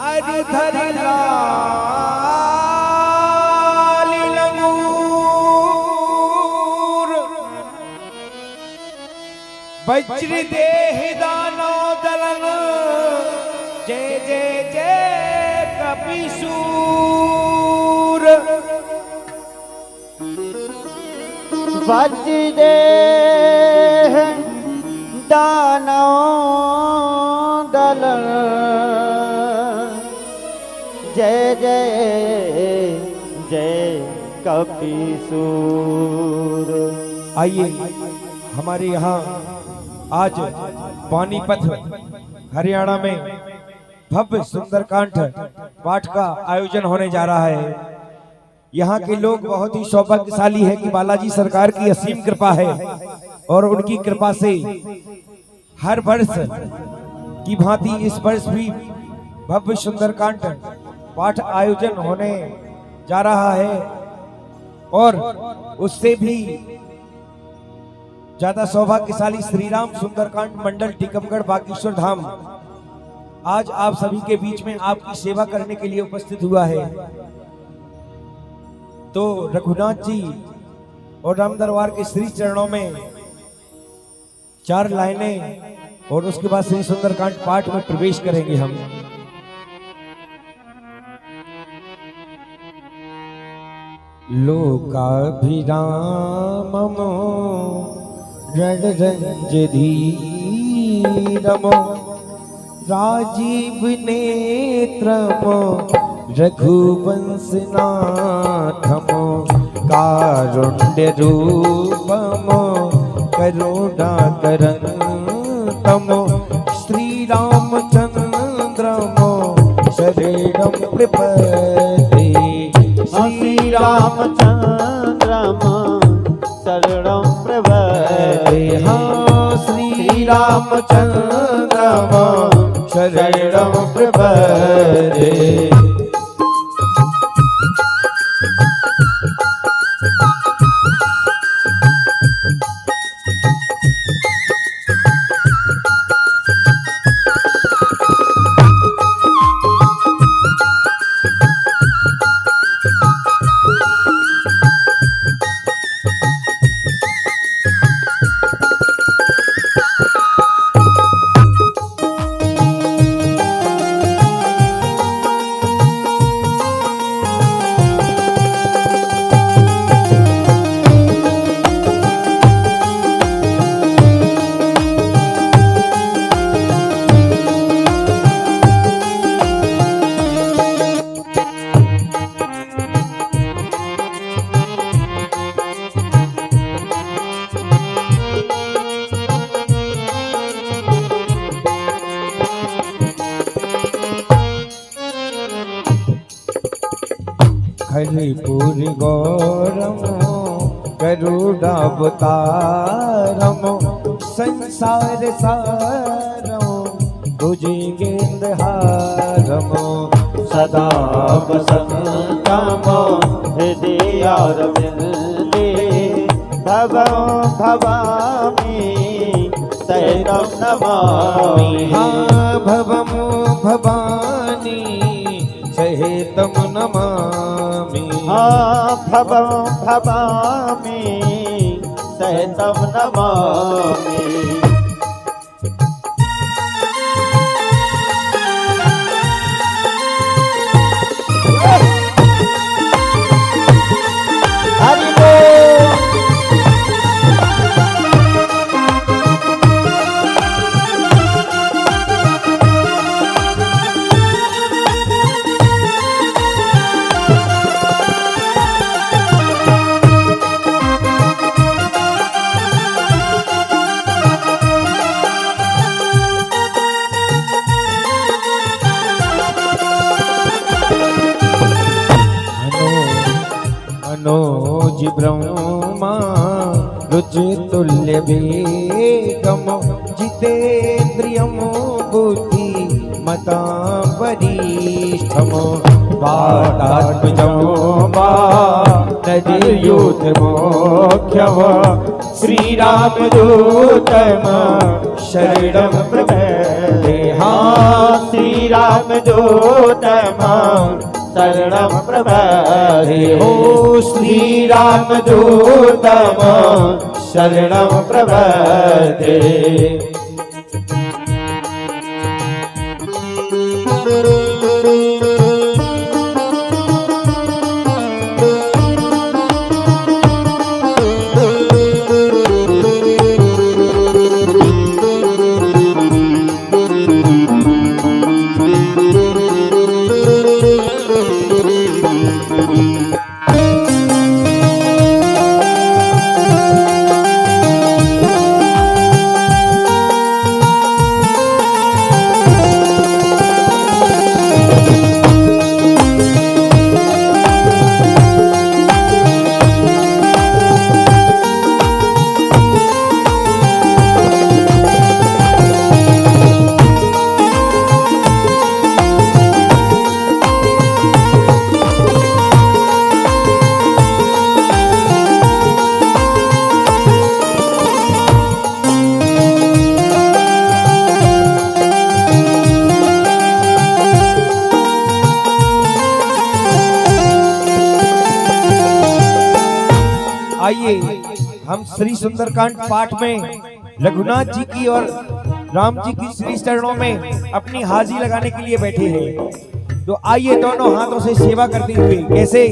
अरे धरि लाली लंगूर वज्र देह दानो दलन जय जय जय कपिसूर वज्र देह दानो दलन जय जय जय कपिसूर। आइए हमारे यहाँ आज पानीपत हरियाणा में भव्य सुंदरकांड पाठ का आयोजन होने जा रहा है। यहाँ के लोग बहुत ही सौभाग्यशाली है कि बालाजी सरकार की असीम कृपा है और उनकी कृपा से हर वर्ष की भांति इस वर्ष भी भव्य सुंदरकांड पाठ आयोजन होने जा रहा है और उससे भी ज्यादा सौभाग्यशाली श्री राम सुंदरकांड मंडल टीकमगढ़ बागेश्वर धाम आज आप सभी के बीच में आपकी सेवा करने के लिए उपस्थित हुआ है। तो रघुनाथ जी और राम दरबार के श्री चरणों में 4 लाइनें और उसके बाद श्री सुंदरकांड पाठ में प्रवेश करेंगे हम। लोकाभिराममो रणरंजधीरमो राजीव नेत्रमो रघुवंशनाथमो कारुण्य रूपमो करुणाकरन्तमो श्री रामचंद्रमो शरणं प्रपद्ये। श्री रामचंद्रम शरणं प्रपद्ये। श्री रामचंद्रम शरणं प्रपद्ये। हरिपुर गौरमो गरुडावतारमो संसार सारमो भुजगेन्द्रहारमो सदा वसन्तमो हृदयारविन्दे भवं भवामि सहितं नमामि। भवं भवानी सहितं नमामि। भवं भवामि सहितं नमामि। हरि बोल। मनोज ब्रह्मा रुचितुल्य वेगम जितेन्द्रियम बुद्धि मता वरिष्ठम वातात्मजो नरयूथ मोक्षम श्रीरामदूतम शरणं प्रपद्ये। रामदूतमं शरणं प्रपद्ये ओ श्रीरामदूतमं शरणं प्रपद्ये आइए हम श्री सुंदरकांड पाठ में रघुनाथ जी की और राम जी की श्री चरणों में अपनी हाजिरी लगाने के लिए बैठे हैं। तो आइए दोनों हाथों से सेवा करते हुए कैसे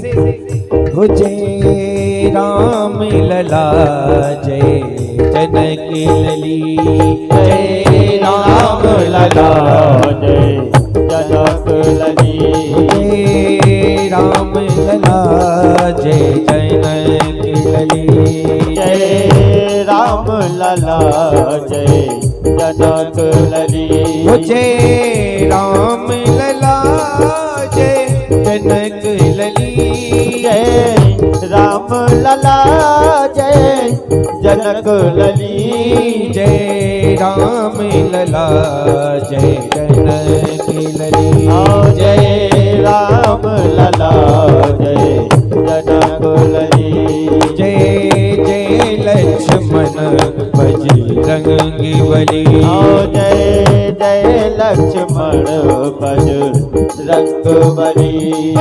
हो जय राम लला जय जनक लली जय राम लला जय जनक लली जय राम लला जय जनक लली जय राम लला जय जनक लली हो जय राम लला जय जनक लली जय राम लला जय जनक लली जय राम लला जय जनक लली जय राम लला जय जनक लली जय जय लक्ष्मण बजरंगी बली जय जय लक्ष्मण बजरंग बली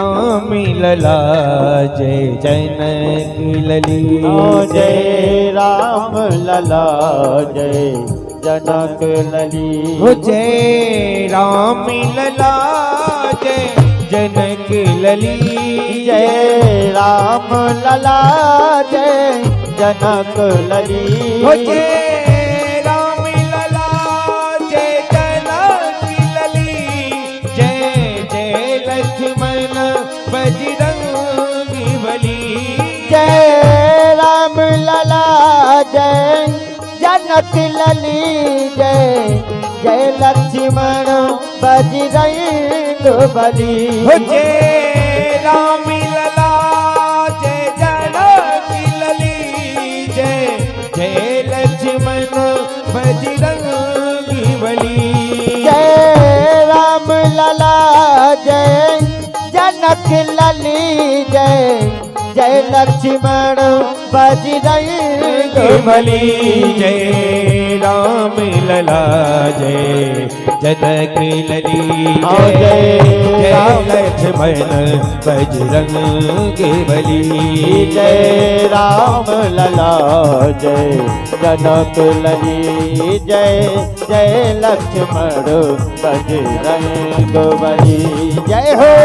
राम लला जय जनक लली जय राम लला जय जनक लली हो जय राम लला जय जनक लली जय राम लला जय जनक लली हो जय राम लला जय जनक लली जय जय लक्ष्मण बजरंगी बली जय राम लला जय जनक लली जय जय लक्ष्मण बजरंग बली हो जय राम लला जय जनक लली जय जय लक्ष्मण बजरंगी बली जय राम लला जय जनक लली जय जय लक्ष्मण बजरंग बली जय राम लला जय जनक लली जय जय लक्ष्मण बजरंग बली जय राम लला जय जनक लली जय जय लक्ष्मण बजरंग बली जय हो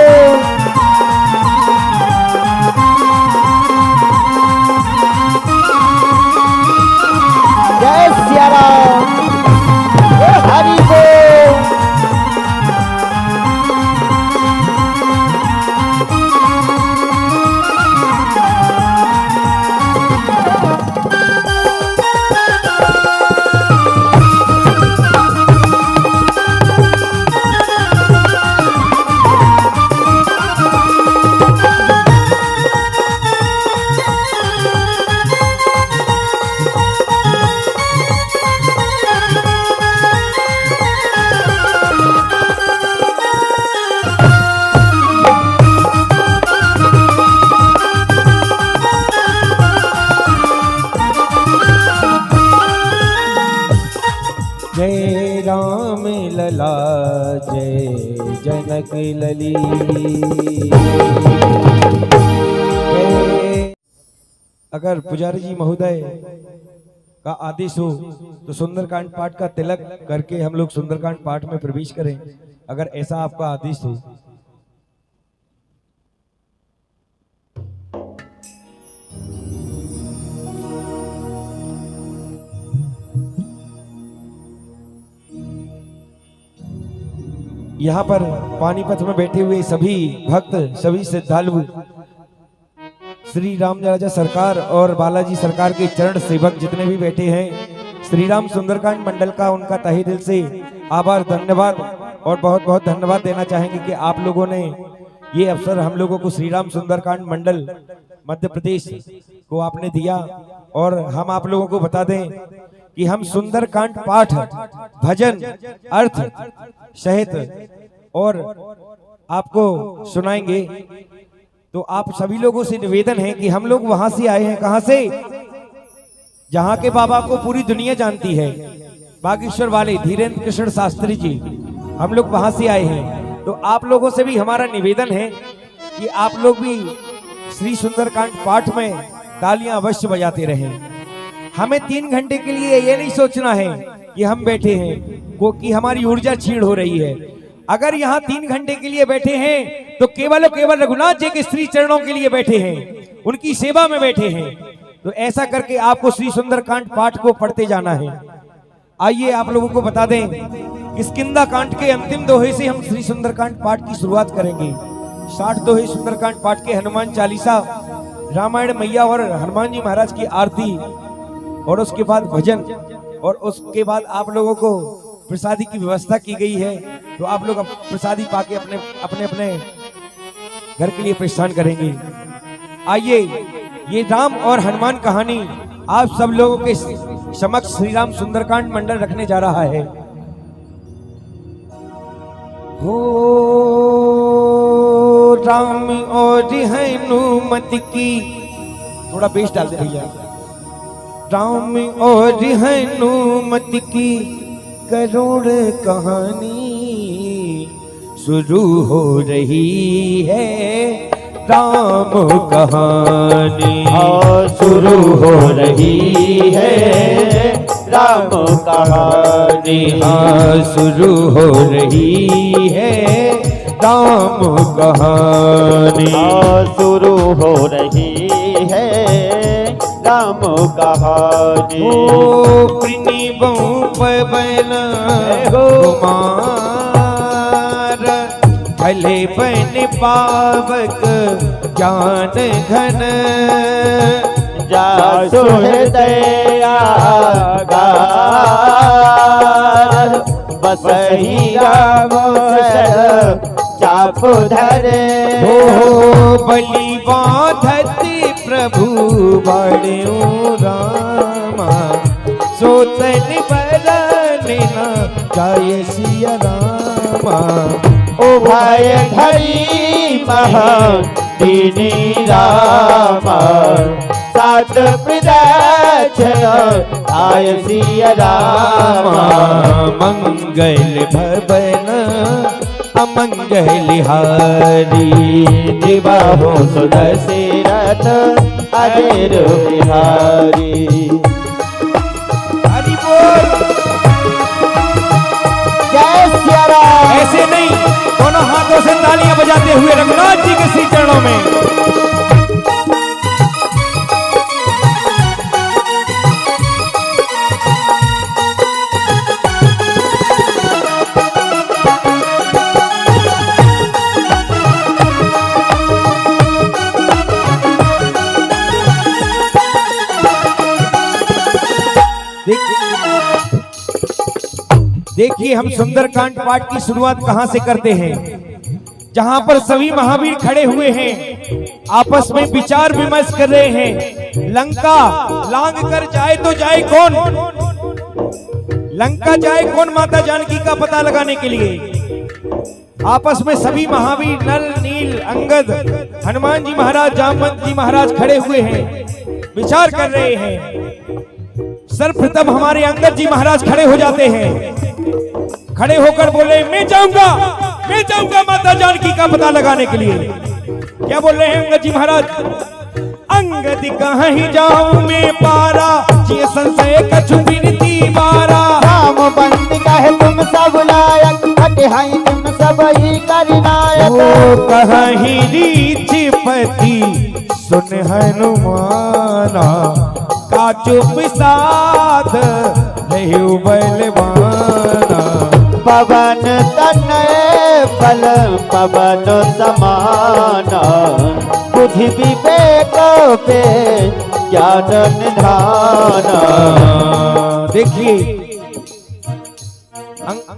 लली। अगर पुजारी जी महोदय का आदेश हो तो सुंदरकांड पाठ का तिलक करके हम लोग सुंदरकांड पाठ में प्रवेश करें, अगर ऐसा आपका आदेश हो। यहाँ पर पानीपत में बैठे हुए सभी भक्त, सभी श्रद्धालु श्री राम राजा सरकार और बालाजी सरकार के चरण सेवक जितने भी बैठे हैं, श्री राम सुंदरकांड मंडल का उनका तहे दिल से आभार, धन्यवाद और बहुत बहुत धन्यवाद देना चाहेंगे कि आप लोगों ने ये अवसर हम लोगों को श्री राम सुंदरकांड मंडल मध्य प्रदेश को आपने दिया। और हम आप लोगों को बता दें कि हम सुंदरकांड पाठ, भजन, अर्थ सहित और आपको सुनाएंगे। तो आप सभी लोगों से निवेदन है कि हम लोग वहां से आए हैं, कहां से, जहां के बाबा को पूरी दुनिया जानती है, बागेश्वर वाले धीरेन्द्र कृष्ण शास्त्री जी, हम लोग वहां से आए हैं। तो आप लोगों से भी हमारा निवेदन है कि आप लोग भी श्री सुंदरकांड पाठ में तालियां अवश्य बजाते रहें। हमें 3 घंटे के लिए ये नहीं सोचना है कि हम बैठे हैं कि हमारी ऊर्जा छीण हो रही है। अगर यहाँ 3 घंटे के लिए बैठे हैं तो केवल और केवल रघुनाथ जी के श्री चरणों के लिए बैठे हैं, उनकी सेवा में बैठे हैं। तो ऐसा करके आपको श्री सुंदरकांड पाठ को पढ़ते जाना है। आइए आप लोगों को बता दें, किष्किंधा कांड के अंतिम दोहे से हम श्री सुंदरकांड पाठ की शुरुआत करेंगे। 60 दोहे सुंदरकांड पाठ के, हनुमान चालीसा, रामायण मैया और हनुमान जी महाराज की आरती, और उसके बाद भजन, और उसके बाद आप लोगों को प्रसादी की व्यवस्था की गई है। तो आप लोग प्रसादी पाके अपने अपने अपने घर के लिए प्रस्थान करेंगे। आइए, ये राम और हनुमान कहानी आप सब लोगों के समक्ष श्री राम सुंदरकांड मंडल रखने जा रहा है। हो राम और हनुमत की, थोड़ा बेस डाल दे भैया। राम और हनुमत की करोड़ कहानी शुरू हो रही है, राम कहानी शुरू हो रही है, राम कहानी शुरू हो रही है, राम कहानी शुरू हो रही है, राम कहानी। पवन कुमार भले बन पावक ज्ञान घन, जासु हृदया बसही राम चाप धरे। हो बलि बाधति प्रभु बड़ो रामा, सोतन बरन न जाय सिया रामा। उभय धरी दीनी रामा, सात प्रदक्षिण आय सिया रामा। मंगल भवन अमंगल हारी, दिवाहो सुदशरथ अजर बिहारी। हरि बोल। जय सिया राम। ऐसे नहीं, दोनों हाथों से तालियां बजाते हुए रघुनाथ जी के श्री चरणों में। देखिए, हम सुंदरकांड पाठ की शुरुआत कहां से करते हैं, जहां पर सभी महावीर खड़े हुए हैं, आपस में विचार विमर्श कर रहे हैं। लंका लांग कर जाए तो जाए कौन, लंका जाए कौन माता जानकी का पता लगाने के लिए। आपस में सभी महावीर नल नील अंगद, हनुमान जी महाराज, जामवंत जी महाराज खड़े हुए हैं, विचार कर रहे हैं। सर्वप्रथम हमारे अंगद जी महाराज खड़े हो जाते हैं। खड़े होकर बोले, मैं जाऊंगा मैं जाऊंगा माता जानकी का पता लगाने के लिए। क्या बोल रहे हैं अंगद जी महाराज? अंगद कहीं जाऊं मैं पारा, ये संशय कछु बिनती बारा। राम बंद कहे तुम सब लायक, हटे हाई तुम सब ही करनायक। ओ कहीं रीछ पति सुन हनुमाना, काचो पिसाद रहु बलवाना। पवन तनय बल पवन समाना, बुद्धि विवेक पे ज्ञान निधाना। देखिए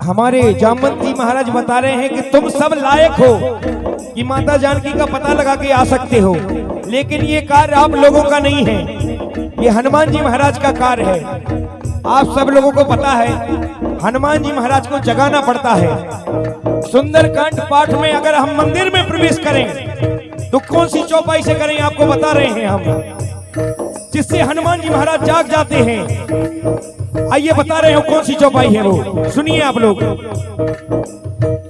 हमारे जामवंत जी महाराज बता रहे हैं कि तुम सब लायक हो कि माता जानकी का पता लगा के आ सकते हो, लेकिन ये कार्य आप लोगों का नहीं है, ये हनुमान जी महाराज का कार्य है। आप सब लोगों को पता है हनुमान जी महाराज को जगाना पड़ता है। सुंदरकांड पाठ में अगर हम मंदिर में प्रवेश करें तो कौन सी चौपाई से करें आपको बता रहे हैं हम, जिससे हनुमान जी महाराज जाग जाते हैं। आइए बता रहे हो कौन सी चौपाई है वो, सुनिए आप लोग।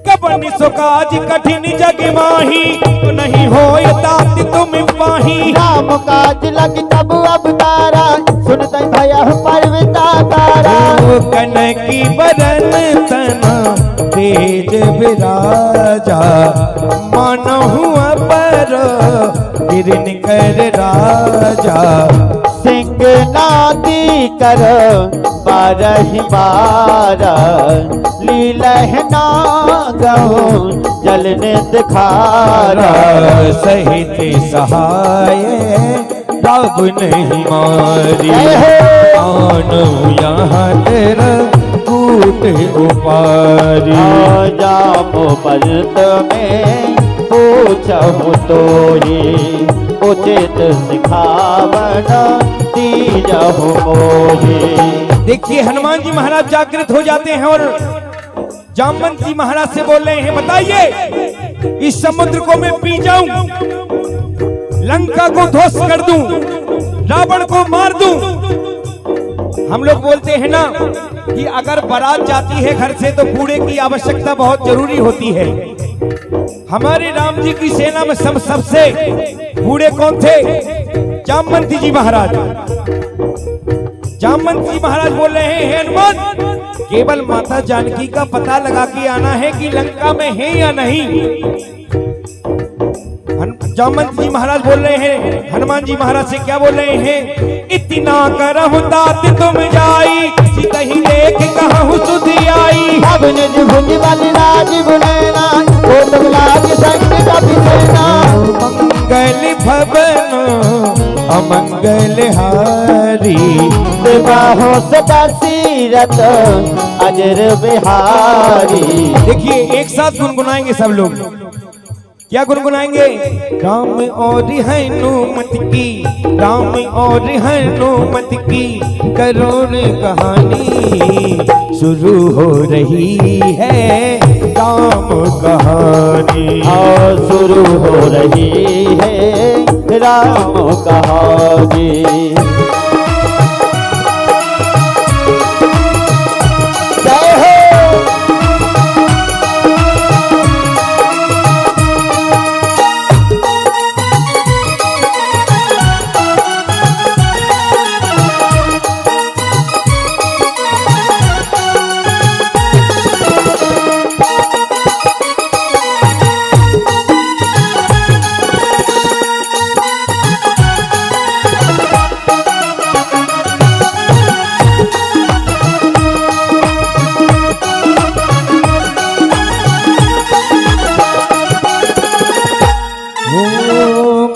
कबन सो काज कठिन जग माही, तो नहीं हो तात तुम पाही। राम काज लग तब अवतारा, सुनते भया पर्वता तारा। कनकी बरन तना तेज विराजा, मानहु अपर गिरन कर राजा। सिंह नादी कर बारह बारा, लीलह ना गो जलने दिखारा। सहित सहाय राग नहीं मारी, आनो यहाँ तेरा कूट उपारी। जामो बलत में पूछहु तो ही, उचित सिखावन दीजहु मोही। देखिए हनुमान जी महाराज जागृत हो जाते हैं और जामवंत जी महाराज से बोल रहे हैं, बताइए इस समुद्र को मैं पी जाऊं, लंका को ध्वस्त कर दूं, रावण को मार दूं। हम लोग बोलते हैं ना कि अगर बारात जाती है घर से तो बूढ़े की आवश्यकता बहुत जरूरी होती है। हमारे राम जी की सेना में सबसे बूढ़े कौन थे? जामवंत जी महाराज। जामवंत जी महाराज बोल रहे हैं, हनुमान केवल माता जानकी का पता लगा के आना है कि लंका में है या नहीं। जामवंत जी महाराज बोल रहे हैं हनुमान जी महाराज से, क्या बोल रहे हैं? इतना करहु तात तुम जाई, सितहि देख कहूँ सुधि आई। अब निज भुज बल राज बुलेना, को तुम लाज संग कभी सेना। मंगल भवन अमंगल हारी, विवाहो सदा सीरत अजर बिहारी। देखिए एक साथ गुनगुनाएंगे सब लोग। क्या गुनगुनाएंगे? राम और हनुमत की, राम और हनुमत की करुण कहानी शुरू हो रही है। राम कहानी शुरू हो रही है, राम कहानी। जय हो।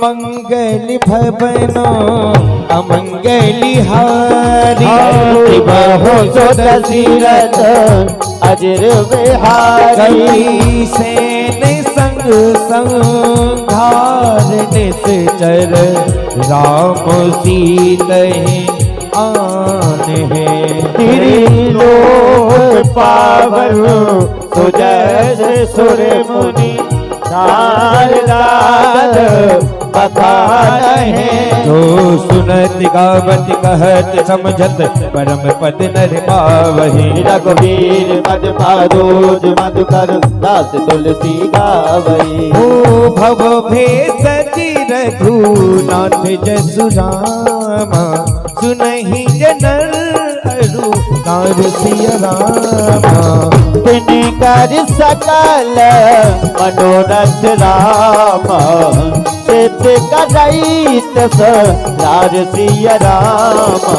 मंगल भवन अमंगली हारी, बहु सो दशरथ अजर बिहारी। सेन संग संधार निश्चर, राम सीतहि आन है। त्रिलोक पावन सुजस सुर मुनि, नारद बखान है। सो सुनत गावत कहत समझत परम पद नर पावहि। रघुवीर पद पारोज मधुकर दास तुलसी गावई। ओ भव भेषति रघुनाथ जसु रामा सुनहि जनर अरु नार सिय रामा। तिनकर सकल मनोरथ रामा सिद्ध करई तस लार सिय रामा।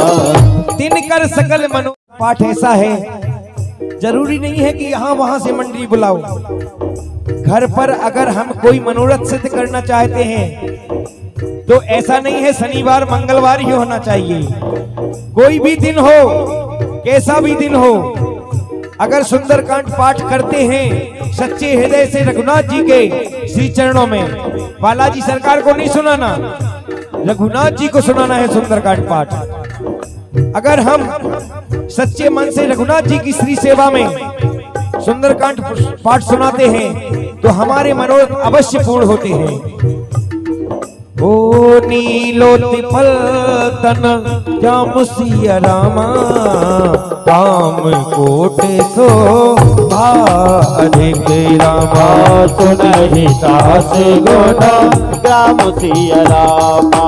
तिनकर सकल मनो पाठ ऐसा है, जरूरी नहीं है कि यहाँ वहां से मंडली बुलाओ। घर पर अगर हम कोई मनोरथ सिद्ध करना चाहते हैं तो ऐसा नहीं है शनिवार मंगलवार ही होना चाहिए। कोई भी दिन हो, कैसा भी दिन हो, अगर सुंदरकांड पाठ करते हैं सच्चे हृदय से रघुनाथ जी के श्री चरणों में, बालाजी सरकार को नहीं सुनाना, रघुनाथ जी को सुनाना है सुंदरकांड पाठ। अगर हम सच्चे मन से रघुनाथ जी की श्री सेवा में सुंदरकांड पाठ सुनाते हैं तो हमारे मनोरथ अवश्य पूर्ण होते हैं। ओ नीलोत्पल तन जामु सिय रामा काम कोटि सो अधिक रामा। सुनहि दास गुण ग्राम सिय रामा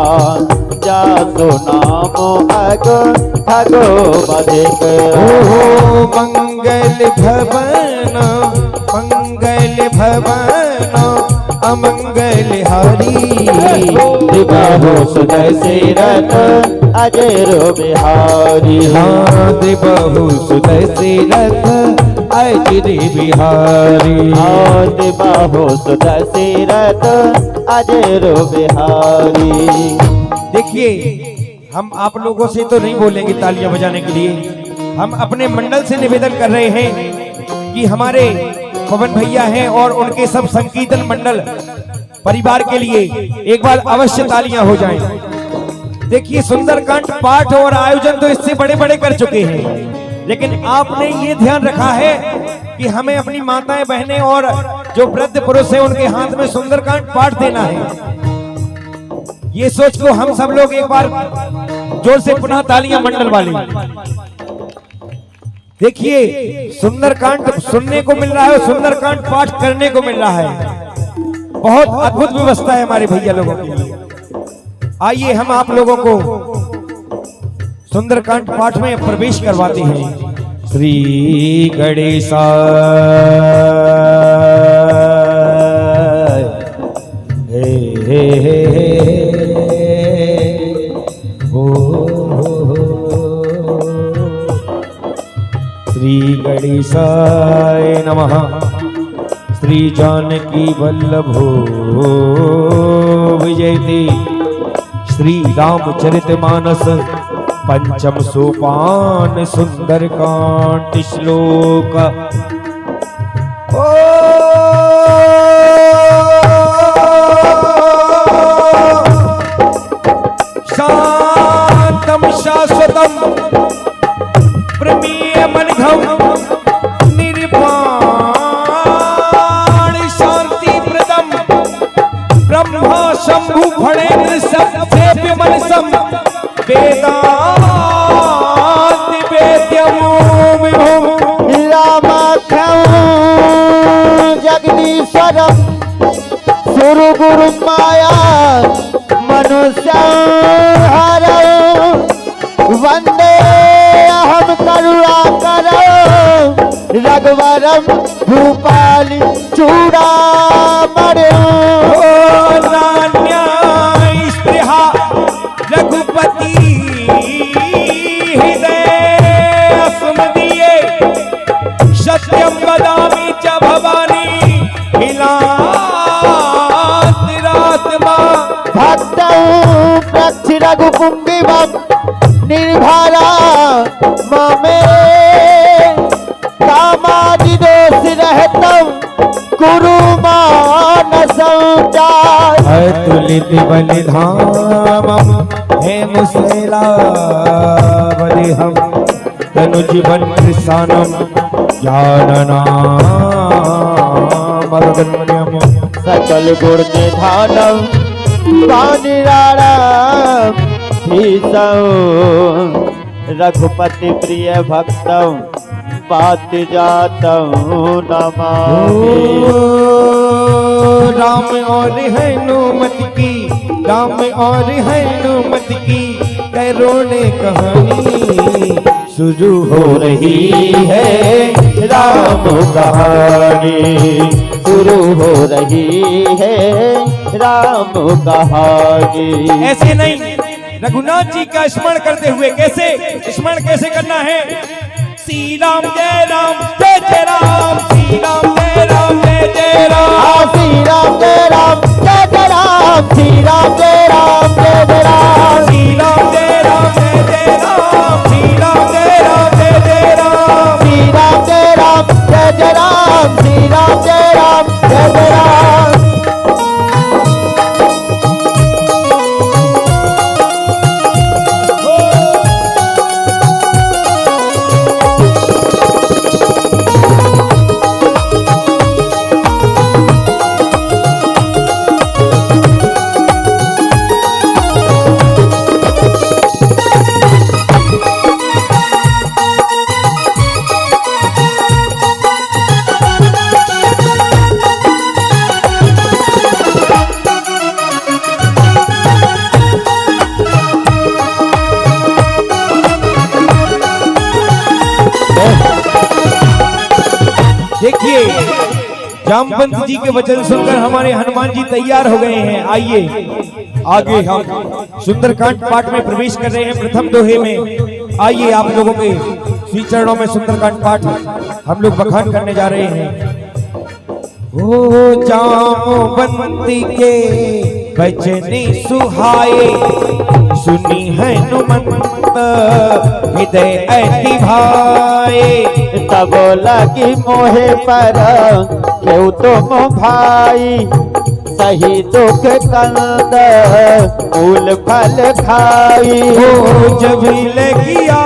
जासु नाम अग ठगो बधिक। ओ मंगल भवन मंगल भवन अमंगल हरि। दिबाहो सुदय रथ अजरो बिहारी। हाँ दिबाहु सुदय रथ अजरे बिहारी। हाँ दिबाहो सुदय रथ अजरो बिहारी। देखिए हम आप लोगों से तो नहीं बोलेंगे तालियां बजाने के लिए, हम अपने मंडल से निवेदन कर रहे हैं कि हमारे पवन भैया हैं और उनके सब संकीर्तन मंडल परिवार के लिए एक बार अवश्य तालियां हो जाएं। देखिए सुंदरकांड पाठ और आयोजन तो इससे बड़े बड़े कर चुके हैं, लेकिन आपने ये ध्यान रखा है कि हमें अपनी माताएं बहनें और जो वृद्ध पुरुष है उनके हाथ में सुंदरकांड पाठ देना है। ये सोच को हम सब लोग एक बार जोर से पुनः तालियां मंडल वाली। देखिए सुंदरकांड सुनने को मिल रहा है, सुंदरकांड पाठ करने को मिल रहा है। बहुत अद्भुत व्यवस्था है हमारे भैया लोगों के लिए। आइए हम आप लोगों को सुंदरकांड पाठ में प्रवेश करवाते हैं। श्री गणेशाय हे हे हे श्री गणेशाय नमः। श्री जानकी वल्लभो विजयते श्री रामचरितमानस पंचम सोपान सुंदरकांड श्लोक। ओ शांतम शाश्वतम प्रमेय मनघम निर्वाण शांति प्रदम ब्रह्मा शंभु फणेन्द्र सत्सेव्य मनसम वेदांत वेद्यम रामाख्यं जगदीश्वरं सुर गुरु माया मनुष्य वंदे अहम करुणाकर रघुवरम भूपाली चूड़ामणि। स्पृहा रघुपति हृदय सुमदीये सत्यम वदामि च भवानी हिलात्मा भक्तौ प्रक्ष रघुपुंगिवं निर्भरा ममे कामादि दोष रहतम कुरु मानसंचार। अतुलित बलिधामम हे मुसलावलिहम तनुजीवन कृष्णम ज्ञाननामर्गण्यम। सकल गुण निधानम राम रघुपति प्रिय भक्तौ बात जातौ नमामि। राम और हनुमत की, राम और हनुमत की करोड़े कहानी शुरू हो रही है। राम कहानी शुरू हो रही है। राम कहानी ऐसे नहीं, रघुनाथ जी का स्मरण करते हुए कैसे स्मरण कैसे करना है? श्री राम जय राम जय जय राम, श्री राम जय राम जय जय राम, श्री राम जय राम जय जय राम, श्री राम जय राम जय जय राम, श्री राम जय राम जय जय राम, श्री राम जय राम जय जय राम, श्री राम जय राम जय जय राम, श्री राम जय राम जय जय राम। देखिए जामवंत जी के वचन सुनकर हमारे हनुमान जी तैयार हो गए हैं। आइए आगे हम सुंदरकांड पाठ में प्रवेश कर रहे हैं। प्रथम दोहे में आइए आप लोगों के श्री चरणों में सुंदरकांड पाठ हम लोग बखान करने जा रहे हैं। ओ जामवंती के बचने सुहाए, सुनी हनुमंत हृदय अति भाए। तब लगी मोहे पर क्यों तुम भाई, सही दुख कंद फूल फल खाई। ओ जब लगिया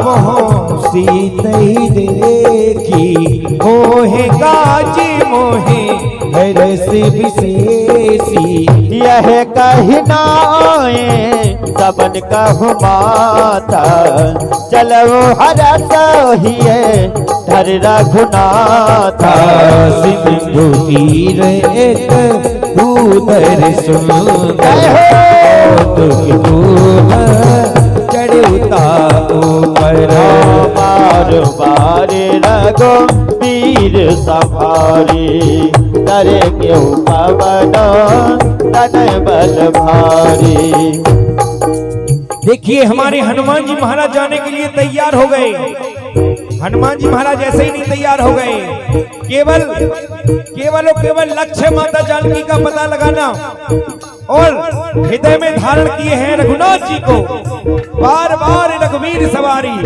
वहाँ सीतई देखी, मोहे गाजी मोहे हरस विशेषी। यह कहनाए सबन कहु माता, चलो हरस हिए धर रघुनाथा। सिंधु तीर एक भूधर सुंदर, चढ़ता ऊपर बार बार रघु वीर सवारी। करे क्यों पवन तन बल भारी। देखिए हमारे हनुमान जी महाराज जाने के लिए तैयार हो गए। हनुमान जी महाराज ऐसे ही नहीं तैयार हो गए, केवल केवल और केवल लक्ष्य माता जानकी का पता लगाना और हृदय में धारण किए हैं रघुनाथ जी को। बार बार रघुवीर सवारी,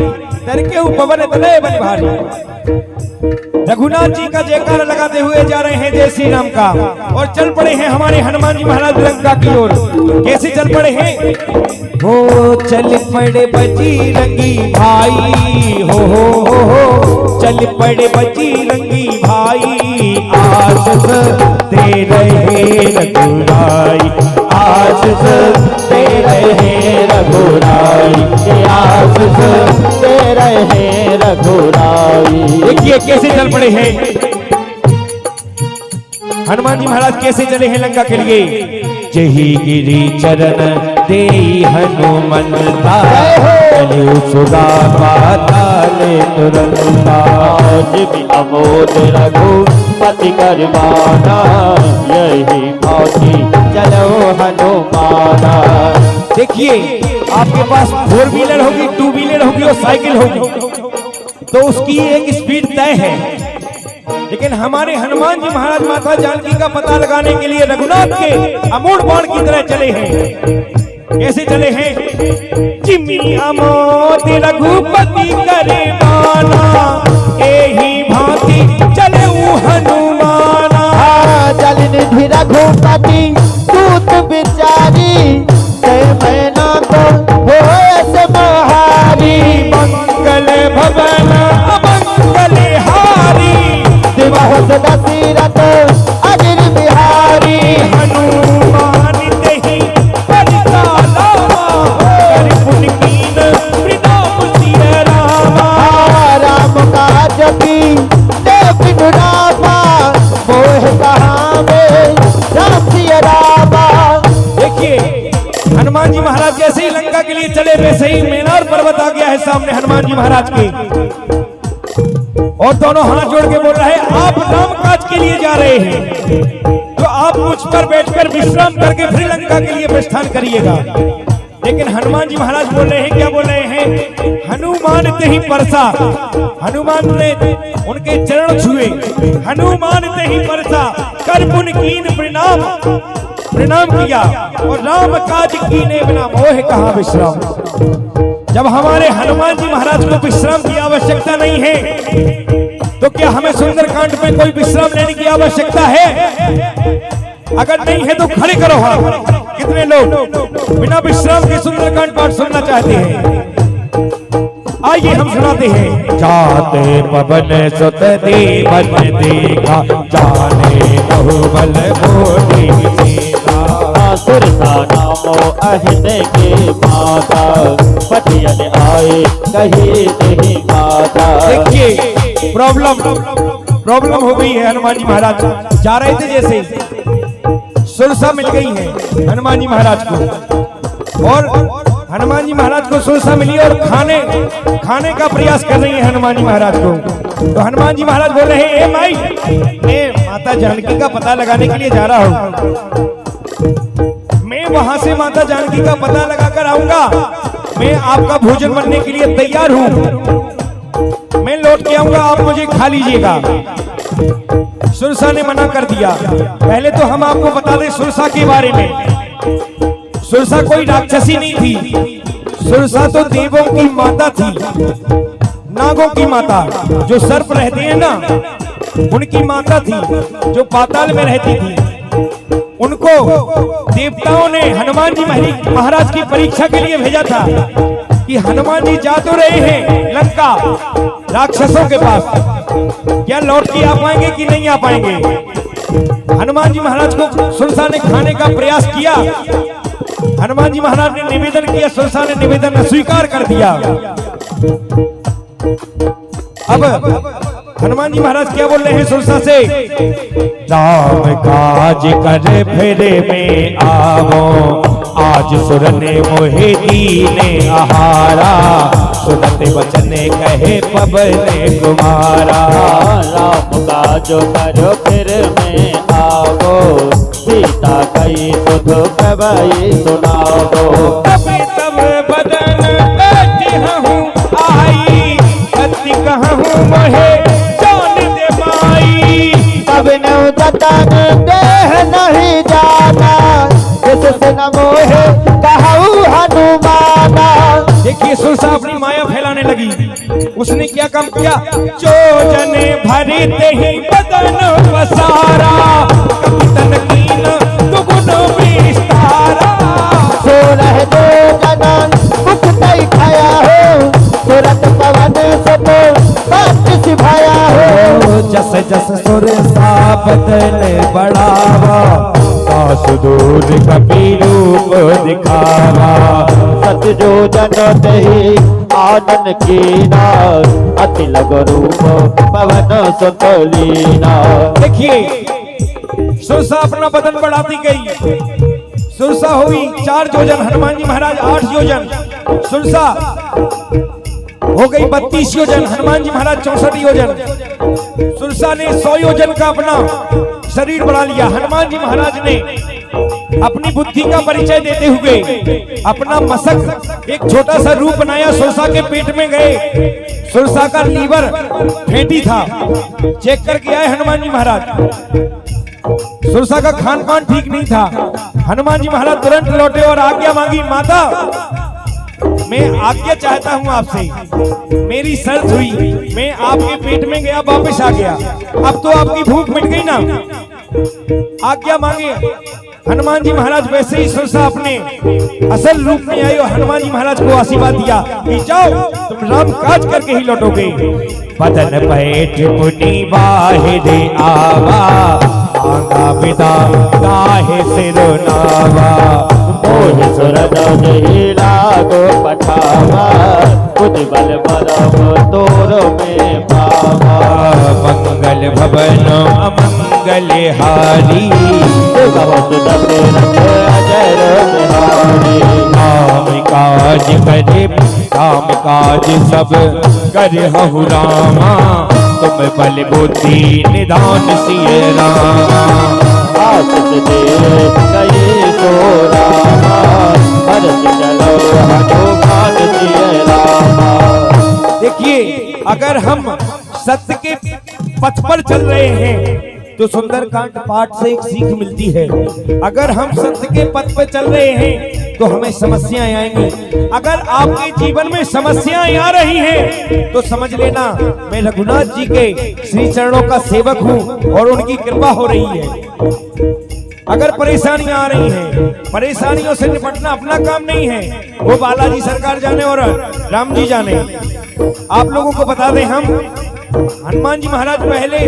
करके पवन तले बल भारी। रघुनाथ जी का जयकारा लगाते हुए जा रहे हैं जय श्री राम का, और चल पड़े हैं हमारे हनुमान जी महाराज लंका की ओर। कैसे चल पड़े हैं? हो चल पड़े बजरंगी भाई, हो चल पड़े बजरंगी भाई। आशीष दे रहे रघुराई, आशीष दे रहे रघुराई, आशीष दे रहे रघुराई। देखिए कैसे चल पड़े हैं हनुमान जी महाराज, कैसे चले हैं लंका के लिए। जही गिरी चरण दे हनुमंता, सुगा पाताले तुरंता। आज भी अमोद रघुपति करवाना, यही भाती चलो हनुमाना। देखिए आपके पास 4 व्हीलर होगी, 2 व्हीलर होगी और साइकिल होगी, तो उसकी एक स्पीड तय है। लेकिन हमारे हनुमान जी महाराज माता जानकी का पता लगाने के लिए रघुनाथ के अमोड़ बाण की तरह चले हैं। कैसे चले हैं? जिमी अमोद रघुपति करे माना, एही भांति चले हनुमाना। जल निधि रघुपति दूत बिचारी, मैना तो हो महारी। मंगल भवन अमंगल हारी, दिवस दशरथ अगिर बिहारी। हनुमान तेहि महाराज जैसे ही लंका के लिए चले वैसे ही मेनार पर्वत आ गया है सामने हनुमान जी महाराज के, और दोनों हाथ जोड़ के बोल रहे हैं आप राम काज के लिए जा रहे हैं तो आप मुझ पर बैठकर विश्राम करके फिर लंका के लिए प्रस्थान करिएगा। लेकिन हनुमान जी महाराज बोल रहे हैं, क्या बोल रहे हैं, हनुमान ते ही परसा, हनुमान ने उनके चरण छुए, हनुमान ते ही परसा कर पुन कीन प्रणाम, प्रणाम किया और राम काज कीने बिना मोह कहाँ विश्राम। जब हमारे हनुमान जी महाराज को विश्राम की आवश्यकता नहीं है तो क्या हमें सुंदरकांड में कोई विश्राम लेने की आवश्यकता है? अगर नहीं है तो खड़े करो हाथ। कितने लोग बिना विश्राम के सुंदरकांड पाठ सुनना चाहते हैं? आइए हम सुनाते हैं। जाते पवन सुत देवन देखा, जाने बहुबल मोटी सीता। सुरसा नामो अहिने के माता, पटियन आए कही नहीं माता। देखिए प्रॉब्लम हो गई है। हनुमान जी महाराज जा रहे थे, जैसे सुरसा मिल गई है हनुमान जी महाराज को, और हनुमान जी महाराज को सुरसा मिली और खाने का प्रयास कर रही है हनुमान जी महाराज को। तो हनुमान जी महाराज बोल रहे हैं, ए माई, मैं माता जानकी का पता लगाने के लिए जा रहा हूँ, मैं वहां से माता जानकी का पता लगाकर आऊंगा, मैं आपका भोजन बनने के लिए तैयार हूं, मैं लौट के आऊंगा, आप मुझे खा लीजिएगा। सुरसा ने मना कर दिया। पहले तो हम आपको बता दें सुरसा के बारे में, सुरसा कोई राक्षसी नहीं थी, सुरसा तो देवों की माता थी, नागों की माता, जो सर्प रहते हैं ना उनकी माता थी, जो पाताल में रहती थी। उनको देवताओं ने हनुमान जी महाराज की परीक्षा के लिए भेजा था कि हनुमान जी जा तो रहे हैं लंका राक्षसों के पास, क्या लौट के आ पाएंगे कि नहीं आ पाएंगे। हनुमान जी महाराज को सुरसा ने खाने का प्रयास किया, हनुमान जी महाराज ने निवेदन किया, सुरसा ने निवेदन स्वीकार कर दिया। अब हनुमान जी महाराज क्या बोल रहे हैं सुरसा से, राम काज कर फिर में आवो, आज सुर ने मोहे दीने आहारा, सुनते वचन कहे पवन कुमारा। राम काज कर फिर में आवो, सीता कई सुध कवई सुनावो। तब बदन बैठी हूँ आई, अति कहूँ मोहे जान दे माई। तब न जतन देह नहीं जाना, जिससे न मोहे कहूँ हनुमाना। देखिए सुरसा अपनी माया फैलाने लगी। उसने क्या काम किया, चोजने भरते ही बदन वसारा, कपितन कीन दुगुन विस्तारा। सो रह दो जनन मुख नहीं खाया हो, तुरंत पवन सब बात सिभाया हो। जस जस सुरसा बदन बढ़ावा, दास दूर कपि रूप दिखावा। सत जो जन दही आनन कीना, अति लग रूप पवन सुत लीना। देखिए सुरसा अपना बदन बढ़ाती गई। सुरसा हुई 4 योजन, हनुमान जी महाराज 8 योजन, सुरसा हो गई 32 योजन, हनुमान जी महाराज 64 योजन। सुरसा ने 100 योजन का अपना शरीर बढ़ा लिया। हनुमान जी महाराज ने अपनी बुद्धि का परिचय देते हुए अपना मसक एक छोटा सा रूप बनाया। सुरसा के पेट में गए, सुरसा का लीवर फैटी था, चेक करके आए हनुमान जी महाराज। सुरसा का खान पान ठीक नहीं था। हनुमान जी महाराज तुरंत लौटे और आज्ञा मांगी, माता मैं आज्ञा चाहता हूँ आपसे, मेरी शर्त हुई, मैं आपके पेट में गया वापस आ गया, अब तो आपकी भूख मिट गई ना, आज्ञा मांगे। हनुमान जी महाराज वैसे ही सुरसा अपने असल रूप में आए और हनुमान जी महाराज को आशीर्वाद दिया कि जाओ तुम राम काज करके ही लौटोगे। बदन पैठ पुनि बाहिर आवा, आगा विदा काहे सिरुनावा। मोहि सुरद जही लागो पठावा, बुद्धि बल परम तोर में पावा। मंगल भवन अमंगल हारी, बहुत दशरथ अजर बिहारी। राम करे काम काज सब करे हहु रामा तुम बल बुद्धि निधान सिय रामा आशीष दे गए तो रामा हर्ष चलो हनुमान सिय रामा। देखिए, अगर हम सत्य के पथ पर चल रहे हैं तो सुंदरकांड पाठ से एक सीख मिलती है। अगर हम सत्य के पथ पर चल रहे हैं तो हमें समस्याएं आएंगी। अगर आपके जीवन में समस्याएं आ रही हैं तो समझ लेना मैं रघुनाथ जी के श्री चरणों का सेवक हूं और उनकी कृपा हो रही है। अगर परेशानियां आ रही हैं, परेशानियों से निपटना अपना काम नहीं है, वो बालाजी सरकार जाने और राम जी जाने। आप लोगों को बता दें, हम हनुमान जी महाराज पहले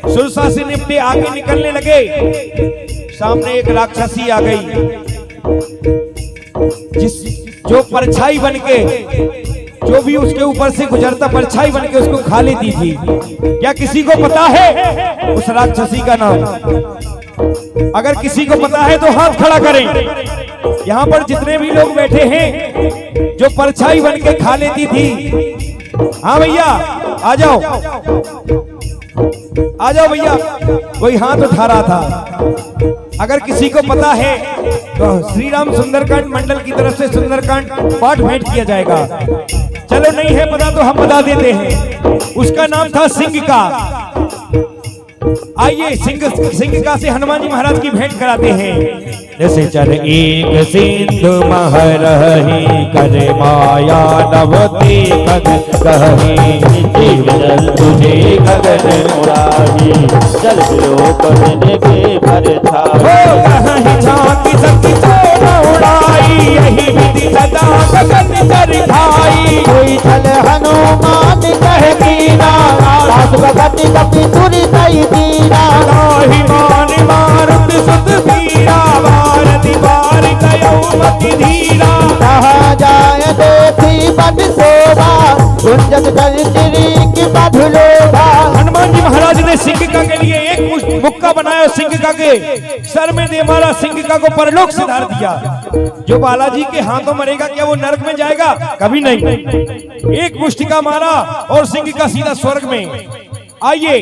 सुरसा से निपटे आगे निकलने लगे, सामने एक राक्षसी आ गई जो परछाई बनके, जो भी उसके ऊपर से गुजरता परछाई बनके उसको खा लेती थी। क्या किसी को पता है उस राक्षसी का नाम? अगर किसी को पता है तो हाथ खड़ा करें। यहाँ पर जितने भी लोग बैठे हैं जो परछाई बनके खा लेती थी, हाँ भैया आ जाओ, आ जाओ भैया। कोई हाथ उठा रहा था। अगर किसी को पता है तो श्री राम सुंदरकांड मंडल की तरफ से सुंदरकांड पाठ भेंट किया जाएगा। चलो नहीं है पता तो हम बता देते हैं। उसका नाम था सिंह का। आइए सिंह का से हनुमान जी महाराज की भेंट कराते हैं। जैसे चल एक सिंधु महरही करे माया नवती खग कही जीव जल तुझे गगन उड़ाही जल विलोक में के भर छाई कहीं झांकी शक्ति तो उड़ाई यही विधि सदा गगन कर खाई कोई चल हनुमान कह कीना सास भगति कपि तुरी तई दीना ही मान मारुत सुत पीरा भारती बार कयो मति धीरा कहाँ जाए देखी बन शोभा गुंजत जल चिरी की मधुलोभा। हनुमान जी महाराज ने सिंहिका के लिए एक मुक्का बनाया, सिंहिका के सर में दे मारा, सिंहिका को परलोक से धार दिया। जो बालाजी के हाथों मरेगा क्या वो नरक में जाएगा? कभी नहीं। एक मुष्टिका मारा और सिंहिका सीधा स्वर्ग में। आइए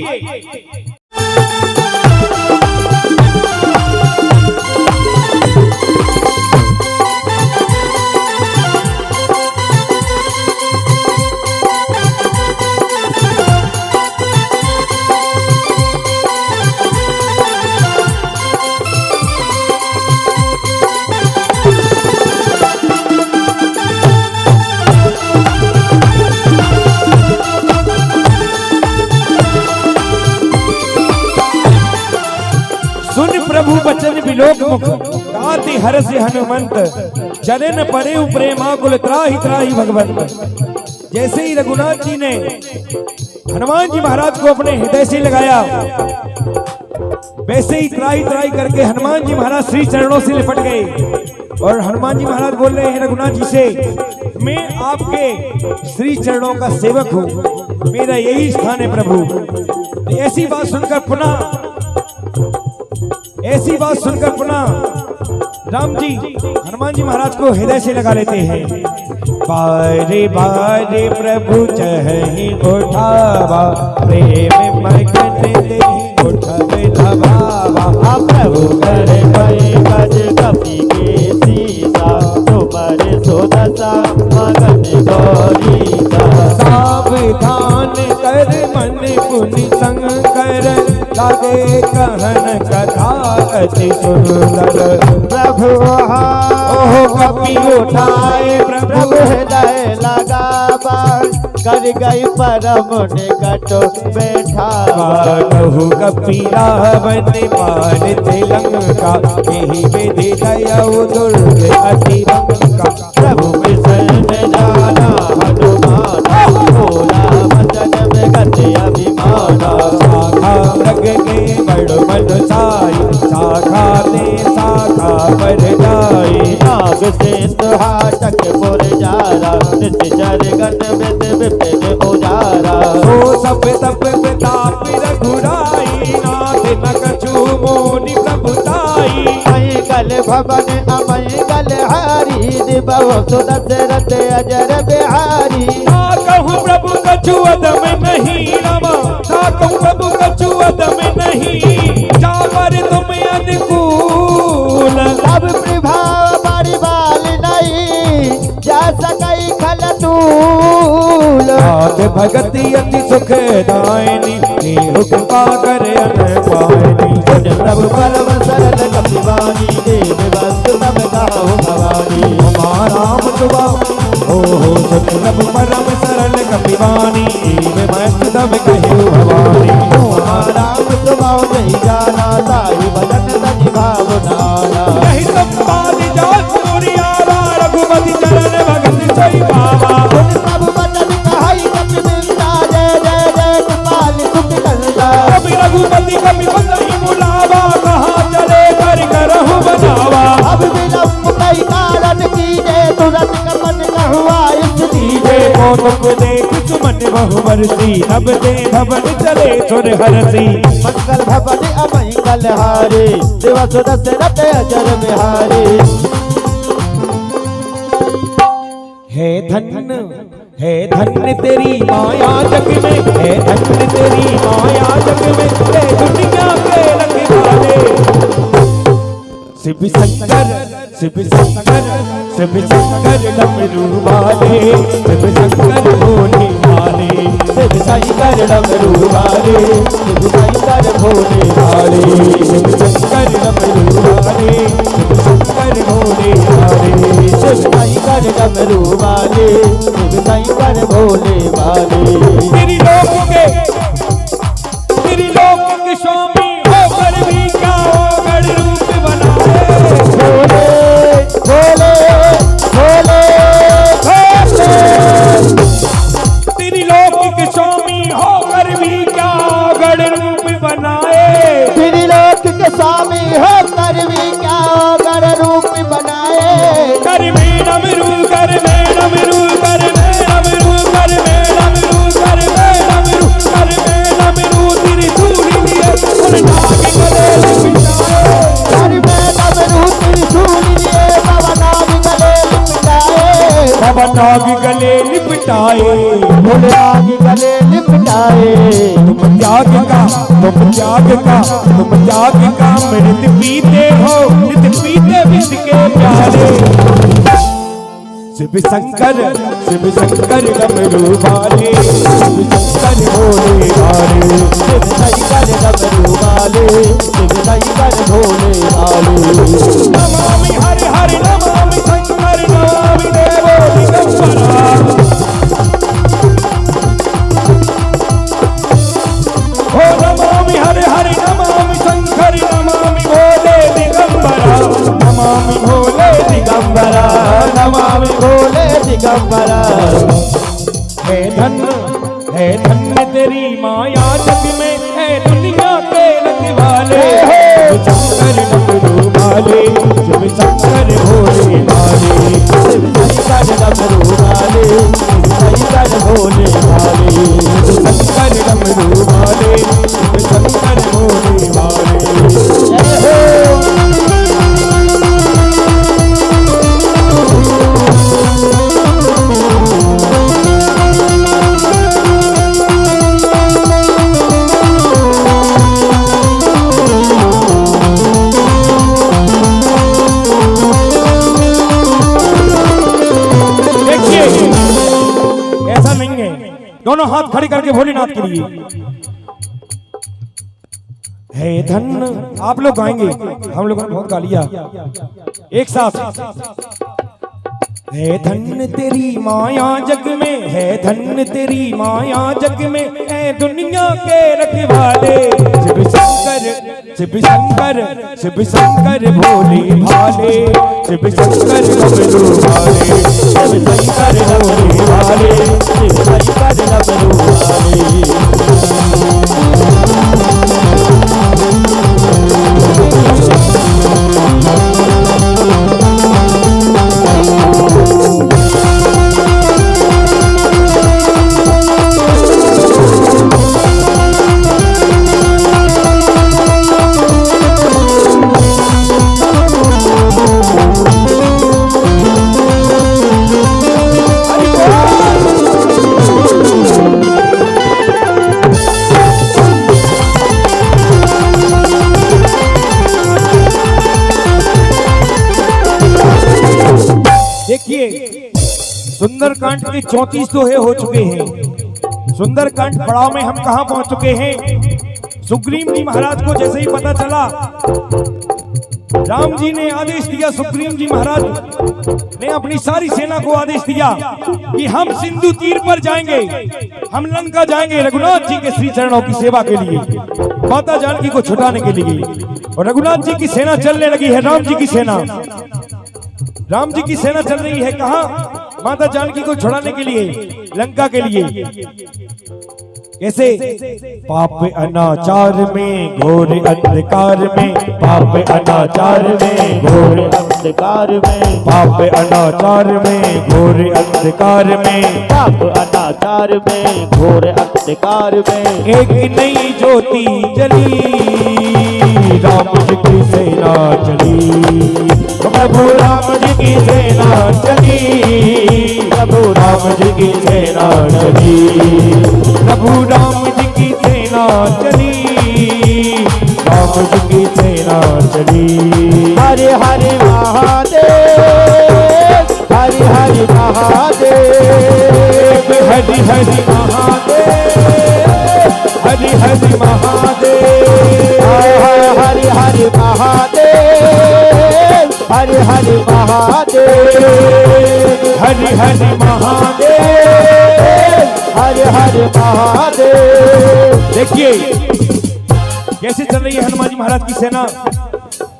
प्रभु बचन विलोक मुख गाति हरस हनुमंत चले न परे प्रेमाकुल त्राहि त्राहि भगवंत। जैसे ही रघुनाथ जी ने हनुमान जी महाराज को अपने हृदय से लगाया, वैसे ही त्राहि त्राहि करके हनुमान जी महाराज श्री चरणों से लिपट गए। और हनुमान जी महाराज बोल रहे हैं रघुनाथ जी से, मैं आपके श्री चरणों का सेवक हूँ, मेरा यही स्थान है प्रभु। ऐसी बात सुनकर पुनः राम जी हनुमान जी महाराज को हृदय से लगा लेते हैं। बारे बारे प्रभु चहनी उठावा प्रेम मगन देहि उठवे धबावा प्रभु करे भय गज कपि के सीता तुम्हारे सोदसा मगन गौरीता सावधान कर मन पुनि शंकर लागे कहन कथा अति सुंदर। प्रभु ओह कपि उठाए प्रभु हृदय लगावा कर गई परम निकट बैठावा। कहु कपि रावण मारते लंका यही विधि दयौ दुर्ग अति लंका। प्रभु विषय जाना हनुमान भोला वचन में गति अभिमाना शाखा मृग के बड़ मन साई शाखा ने शाखा पर जाई। नाग सिंधु हाटक पुर जारा नित्य जर गण विद विपिन उजारा ओ सब तप प्रताप रघुराई नाथ न कछु मोनि प्रभुताई। कल भवन अमंगल हारी देवो दशरथ अजर बिहारी। ना कहूँ प्रभु कछु अदम नहीं रमा, ना कहूँ प्रभु कछु अदम नहीं, जावर तुम अनुकूल। सब प्रभाव परिवाल नहीं, जा सकई खल तूल। आज भगति अति सुख दायनी, कृपा कर अन पायनी। प्रभु परम सरल कपिवानी, देव वस्तु तब गाओ भवानी। राम दुआ हो प्रभु परम सरल कपिवानी, मस्त तब कहु भवानी। राम सुभाव नहीं जाना, ताई भजन तनि भावनाना। नहीं तुम पाद जात मुरियावा, रघुपति चरण भगत सोई पावा। सब वचन कहाई कपि मिलता, जय जय जय कृपाल सुख करता। कभी रघुपति कभी बंदई बुलावा, कहाँ चले कर करहु बनावा। अब विलंब कई कारण कीजे, तुरंत कपट कहुआ इस दीजे। कौतुक देख सुमन बहु बरसी, अब दे भवन चले सुर हरसी। मंगल भवन अमंगल हारे, देव दशरथ अजर बिहारी। है धन्य तेरी माया जग में, है धन्य तेरी माया जग में, हे दुनिया के रखवाले। शिव शंकर शिव शंकर शिव शंकर डमरू वाले, शिव शंकर भोले वाले। शिव शंकर डमरू वाले, शिव शंकर भोले वाले। शिव शंकर डमरू वाले, शिव शंकर भोले वाले। शिव शंकर डमरू वाले, शिव शंकर भोले वाले। तेरी लोक के स्वामी होकर भी क्या गढ़ रूप बनाए। भोले भोले भोले तेरी लोक के स्वामी होकर भी क्या गढ़ रूप बनाए। त्रिलोक के स्वामी हो कर भी क्या गढ़ रूप बनाए। कर में डमरू, कर में डमरू, कर में डमरू, कर में डमरू, कर में डमरू, कर में डमरू। तेरी धूली लिए और नाग गले लिपटाए। घर में डमरू त्रिशूल लिए पवनाग गले लिपटाए। पवन नाग गले लिपटाए। भोले आग गले लिपटाए। तुम त्याग का मृत पीते हो, नित पीते विष के प्याले। शिव शंकर डमरू वाले, शिव शंकर भोले वाले। शिव शंकर डमरू वाले, शिव शंकर भोले वाले। नमामि हरि हरि नमामि शंकर, नमामि देवो दिगंबरा। हो नमामि हरि हरि नमामि शंकर, नमामि भोले दिगंबरा। नमामि भोले दिगंबरा, नमामि भोले दिगंबरा। है धन्य तेरी माया जग में, है दुनिया के रखवाले। शिव शंकर डमरू वाले, शिव शंकर भोले वाले। शिव शंकर डमरू वाले, शिव शंकर भोले वाले। शिव शंकर डमरू वाले, शिव शंकर भोले वाले। जय हो। ऐसा नहीं है, दोनों हाथ खड़े करके भोलेनाथ के लिए। है धन्य, आप लोग गाएंगे, हम लोगों ने बहुत गा लिया एक साथ। है धन्य तेरी माया जग में, है धन्य तेरी माया जग में, है दुनिया के रखवाले। शिव शंकर शिव शंकर शिव शंकर भोले भाले। शिव शंकर डमरू वाले, शिव शंकर भोले वाले। शिव शंकर डमरू वाले। देखिए सुंदरकांड के 34 दोहे हो चुके हैं। सुंदरकांड पड़ाव में हम कहां पहुंच चुके हैं। सुग्रीव जी महाराज को जैसे ही पता चला, राम जी ने आदेश दिया, सुग्रीव जी महाराज ने अपनी सारी सेना को आदेश दिया कि हम सिंधु तीर पर जाएंगे, हम लंका जाएंगे रघुनाथ जी के श्री चरणों की सेवा के लिए, माता जानकी को छुड़ाने के लिए। और रघुनाथ जी की सेना चलने लगी है, राम जी की सेना, राम जी की सेना चल रही है कहाँ? माता जानकी को छुड़ाने के लिए, लंका के लिए। कैसे? पाप अनाचार में घोर अंधकार में, पाप अनाचार में घोर अंधकार में, पाप अनाचार में घोर अंधकार में, पाप अनाचार में, घोर अंधकार में, एक नई ज्योति जली, राम जी की सेना चली, प्रभु राम जी की सेना चली, प्रभु राम जी की सेना चली, प्रभु राम जी की सेना चली, राम जी की सेना चली। हरे हरे महादेव, हरे हरे महादेव, हरि हरि महादेव, हरि हरि महादेव, हरे हरे महादेव, हरे हरे महादेव, हरि हरि महादेव, हरे हरे महादेव। देखिए कैसे चल रही है हनुमान जी महाराज की सेना।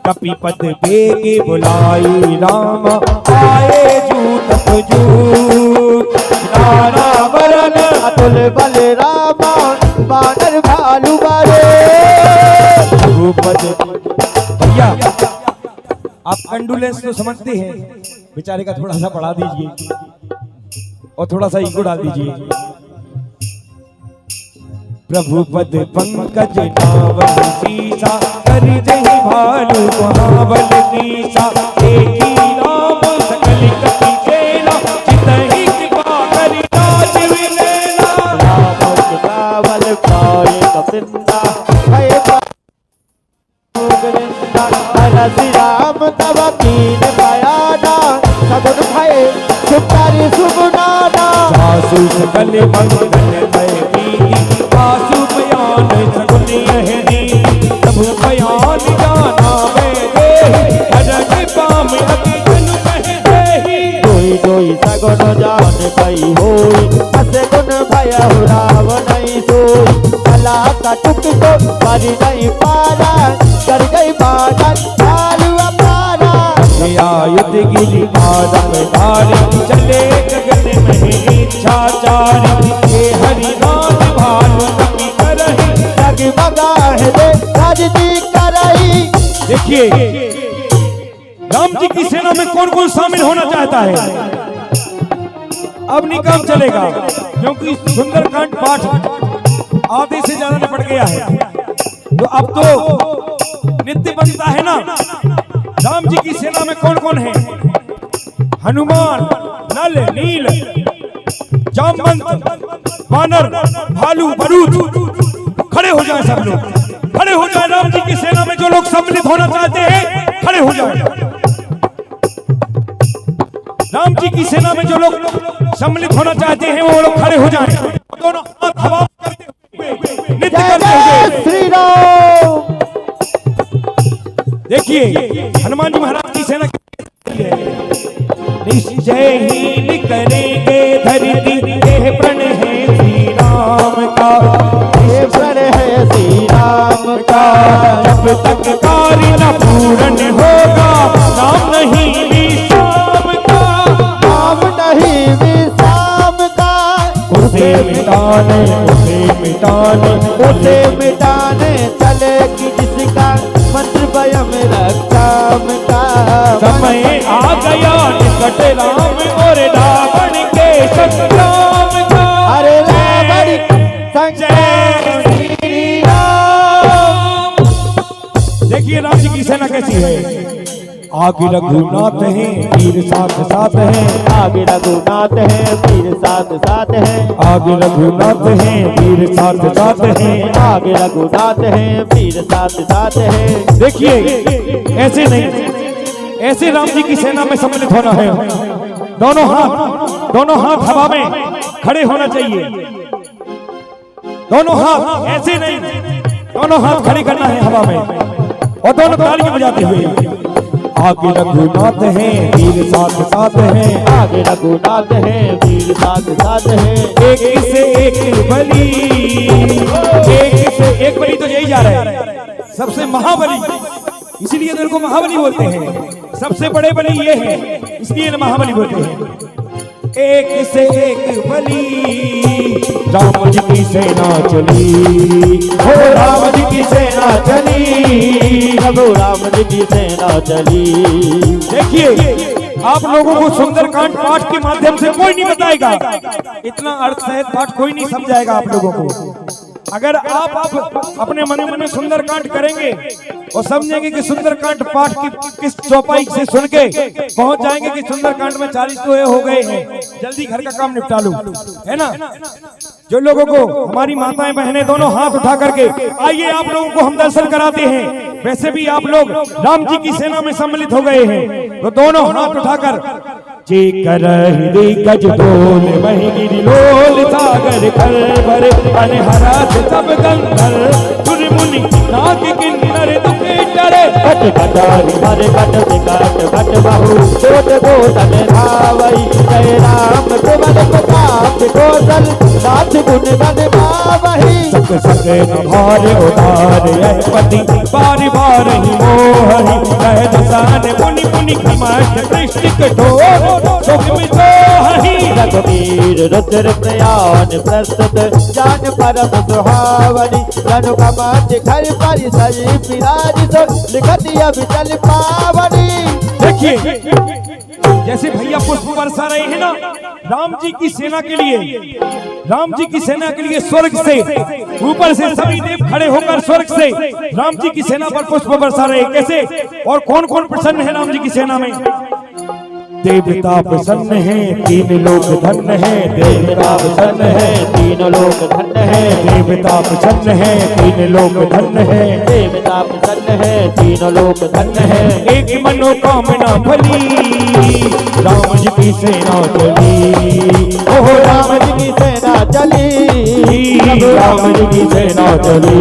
कपिपत बेगे बुलाई राम, आए जूत जूत, नाना वरन अतुल बल रामा, बानर भालू बारे। भूपत। भैया आप कंडोलेंस तो समझते हैं, बेचारे का थोड़ा सा बढ़ा दीजिए और थोड़ा सा ईगो डाल दीजिए। प्रभु पद पंकज नावल सीसा, कर जही भालू महाबल कीसा, एक ही नाम सकल कपि सेना, चितहि कृपा करि राजीव लेना। राम कावल पाए कपिंदा, भय गोविंदा, हरसि राम तब कीन बयाना, सगुन भय सुपारी सुगुनाना। सासु सकल मंगल भय कीनी, आसु बयान सगुन यहनी, प्रभु बयान जाना मैं देहि, हरज पाम अति जनु कहि देहि। कोई कोई सगुन जान कई होई, हसे गुण भय राव नहीं सोई, कला का टुक तो मर नहीं पारा, कर गई बादल भालू अपारा। आयुध गिरी आदम धारी, चले गगन में इच्छाचारी, हे हरि नाथ भालू कपि करहि। जगमगा है दे राजदी कराई। देखिए राम जी की सेना में कौन कौन शामिल होना चाहता है? अब नहीं काम चलेगा, क्योंकि सुंदरकांड पाठ आधे से ज्यादा निपट गया है। तो अब तो नित्य बनता है ना, राम जी की सेना में कौन कौन है? हनुमान, नल, नील, जामवंत, वानर, भालू, बरूद। खड़े हो जाए सब लोग, खड़े हो जाए। राम जी की सेना में जो लोग सम्मिलित होना चाहते हैं खड़े हो जाए। राम जी की सेना में जो लोग सम्मिलित होना चाहते हैं वो लोग खड़े हो जाएं। दोनों हाथ हवा में करते हुए नृत्य जय करते जय हुए। श्री राम। देखिए हनुमान जी महाराज की सेना निश्चय ही करेंगे धरती, यह प्रण है श्री राम का, ये प्रण है श्री राम का। जब तक कार्य न पूर्ण होगा, नाम नहीं विश्राम का, नाम नहीं विश्राम का। उसे मिटाने, उसे मिटाने, उसे मिटाने चले कि जिसका मंत्र भयम रक्षाम का। समय आ गया निकट राम और रावण के संग्राम का। अरे रावण संग्राम श्री राम। देखिए राम जी की सेना कैसी है। आगे रघुनाथ हैं, वीर साथ साथ हैं, आगे रघुनाथ है, वीर साथ साथ है, आगे रघुनाथ हैं, वीर साथ साथ हैं। आगे रघुनाथ है, वीर साथ साथ है। देखिए ऐसे नहीं, ऐसे राम जी की सेना में सम्मिलित होना है। दोनों हाथ हवा में खड़े होना चाहिए। दोनों हाथ ऐसे नहीं, दोनों हाथ खड़े करना है हवा में और दोनों तालियां बजाते हुए। आगे रघुनाथ हैं वीर साथ साथ हैं, आगे रघुनाथ है वीर साथ साथ है। एक से एक बली, एक से एक बली तो यही जा रहा है, सबसे महाबली, इसीलिए तो इनको महाबली बोलते हैं। सबसे बड़े बली ये है, इसलिए महाबली बोलते हैं। एक से एक बली, राम जी की सेना चली, हो राम जी की सेना चली, प्रभु राम जी की सेना चली। देखिए आप लोगों को सुंदरकांड पाठ के माध्यम से कोई नहीं बताएगा, इतना अर्थ सहित पाठ कोई नहीं समझाएगा आप लोगों को। अगर आप अपने मन में सुंदरकांड करेंगे और समझेंगे कि सुंदरकांड पाठ की किस चौपाई से सुन के पहुंच जाएंगे कि सुंदरकांड में 40 दोहे हो गए हैं, जल्दी घर का काम निपटा लूं, है ना। जो लोगों को हमारी माताएं बहनें दोनों हाथ उठा करके आइए आप लोगों को हम दर्शन कराते हैं। वैसे भी आप लोग राम जी की सेना में सम्मिलित हो गए हैं, तो दोनों हाथ उठाकर जे कर गज बोल वही गिरिलोल सागर कर भर अनहरा से सब गंधर तुर मुनि नाग किन्नर दुखे डरे घट घटारी हरे घट विकट घट बहु कोट गोटन धावई। जय राम कुमर प्रताप कौशल नाथ गुण बन गावई। सक सके न भार उतार यह पति बार बार ही मोहरी कह दसान मुनि मुनि कमठ कृष्ण कठोर सुख में तो हही। रघुवीर रुद्र प्रयाण प्रस्तुत जान परम सुहावनी। रनु कमठ घर पर सही पिराज सो लिखत अभिचल पावनी। देखिए जैसे भैया पुष्प बरसा रहे हैं ना राम जी की सेना के लिए, राम जी की सेना के लिए स्वर्ग से ऊपर से सभी देव खड़े होकर स्वर्ग से राम जी की सेना पर पुष्प बरसा रहे। कैसे और कौन कौन प्रसन्न है राम जी की सेना में? देवता प्रसन्न है, तीन लोक धन्य है, देवता प्रसन्न है, तीन लोक धन्य है, देवता प्रसन्न है, तीन लोक धन्य है, देवता प्रसन्न है, तीन लोक धन्य है। एक मनोकामना फली राम जी की सेना चली। ओह राम जी की सेना चली, राम जी की सेना चली।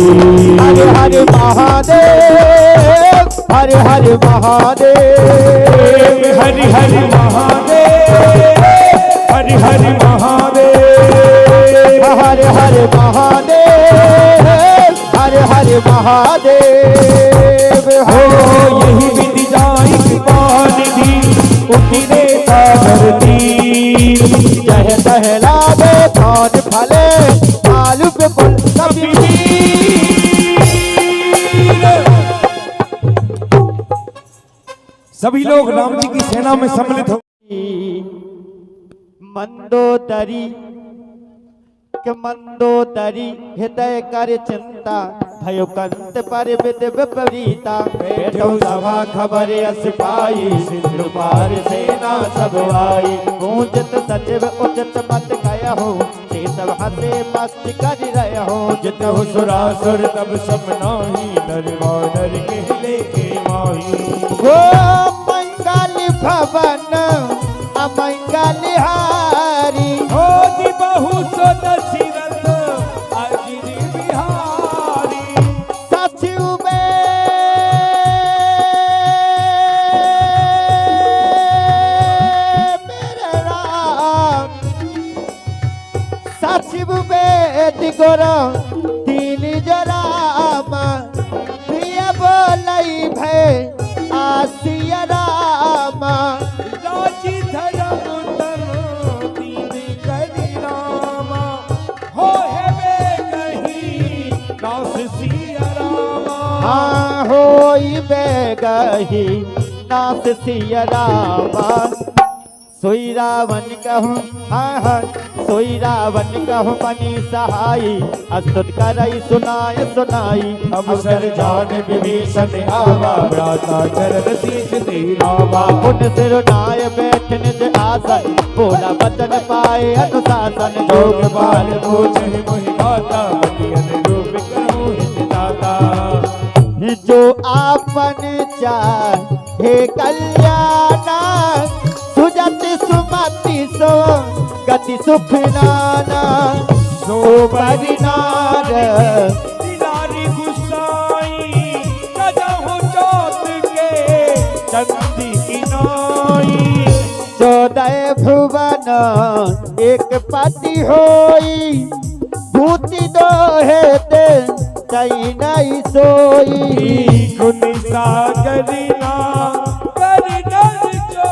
हर हर महादेव, हर हर महादेव, हरि हरि महादेव, हरि हरि महादेव, हर हर महादेव, हर हर महादेव। हो यही विधि जाई पानिधि उठिरे सागर तीर। जय सहलावे कौन फले आलू पे फल कभी। सभी लोग राम जी की सेना में सम्मिलित हो। मंदोदरी के मंदोदरी हृदय कर चिंता भयो कंत पर विद विपरीता। बैठो सभा खबर यस पाई सिंधु पार सेना सब आई। गूंजत सचिव उचित मत गया हो ते सब हंसे मस्त कर रहे हो। जितहु सुरासुर तब सब नाही नरवानर कहले के माही। ओ मंगल भवन अमंगल हारी। हो दी बहु सो दशरथ अजिर बिहारी। सचिव में मेरे राम, सचिव में दिगोरा तीन जरामा। प्रिय बोलई भय आसिया रामा। राजी धर्म तन दीन करि रामा। हो हेबे कहीं दास सिया रामा। हाँ होई बेगही नाथ सिया रामा। सोई रावण कहूँ हाँ हाँ सोई रावण कहूँ मनी सहाई। अस्तुत करई सुनाय सुनाई। अवसर जान विभीषण आवा भ्राता चरण शीश देवा। पुन सिर नाय बैठ निज आसन बोला वचन पाए अनुशासन। जोग बाल पूछे मोहि गाता बलियन रूप करो हित दाता। जो आपन चाहे कल्याण सुजत सुमत अति सुख नाना सो परिनार दिलारी गुसाई कदहु चौथ के चंदी की नाई। 14 भुवन एक पति होई भूति दोहे ते तई नहीं सोई। गुण सागरिया कर नर जो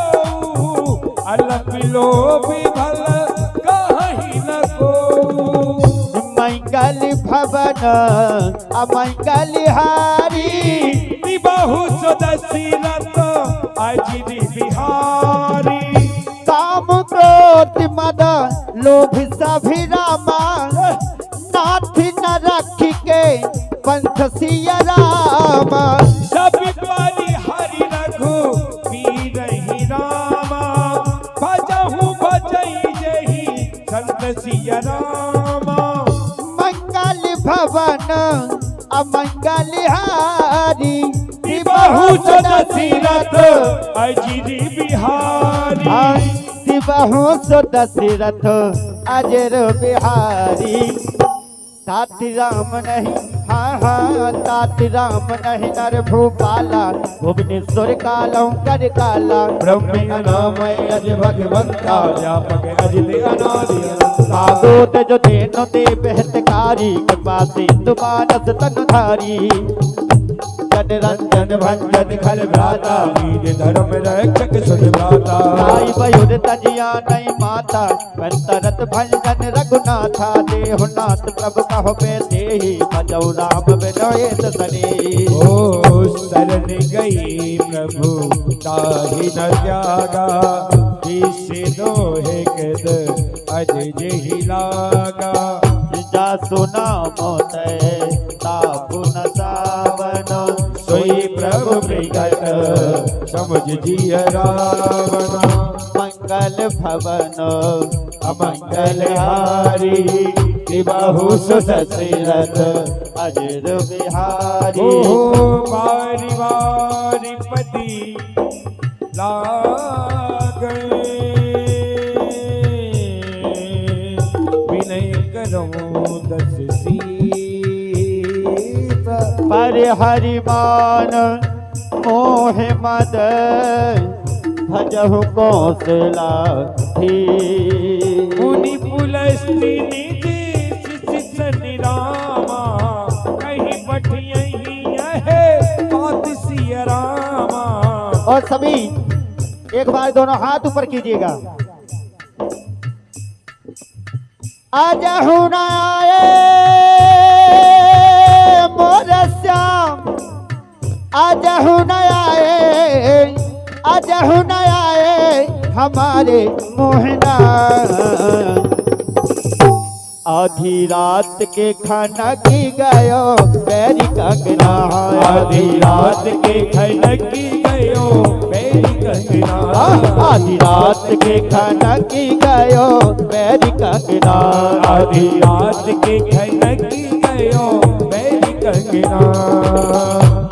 अलग लोभी भल कहीं न को। मंगल भवन अमंगल हारी बहु दशरथ अजिरी बिहारी। काम क्रोध मद लोभ सभी रामा नाथ न रख के पंथ सिया रामा। सब परि हरि रघु वीर ही रामा भजहु भजई जही संत सिया रामा। मंगल भवन अमंगल हारी बहु दशरथ अजिरी बिहारी। बहु दशरथ अजर बिहारी। ताति राम नहीं हाँ हाँ ताति राम नहीं नर भूपाला भुवनेश्वर कालों कर काला। ब्रह्म नामय अज भगवंता व्यापक अजित अनादि अनंता। आगोत जो तेनो ते बेहतकारी कृपा सिंधु मानस तनुधारी। जन रंजन भंजन खल भ्राता वीर धर्म रक्षक सुभ्राता। आई बयुर तजिया नहीं माता पंतरत भंजन रघुनाथा। देहुनाथ प्रभु कहो बेदेही भजौ राम बिनोएत सने। ओ शरण गई प्रभु ताहि न त्यागा जिसे दोहे कद अज जेहि लागा। जा सुना मोत तापु न सावन सोई प्रभु प्रगट समझ जिय रावण। मंगल भवन अमंगल हारी बहु दशरथ अजर बिहारी। ओ बारी बारी पति लागे विनय करो दस सीता। पर हरिमान मोह मद भजहु कौशला थी। मुनि पुलस्ती निधि सनि रामा कहीं बठियही है बात सिया रामा। और सभी एक बार दोनों हाथ ऊपर कीजिएगा। आजहु न आए मोर श्याम आजहु न आए आजहु न आए हमारे मोहना। आधी रात के खाना की गयो पैरी कंगना। आधी रात के खनकी गयो मेरी कंगना। आधी रात के खाना की गयो पैरी कंगना। आधी रात के खनकी गयो मेरी कंगना।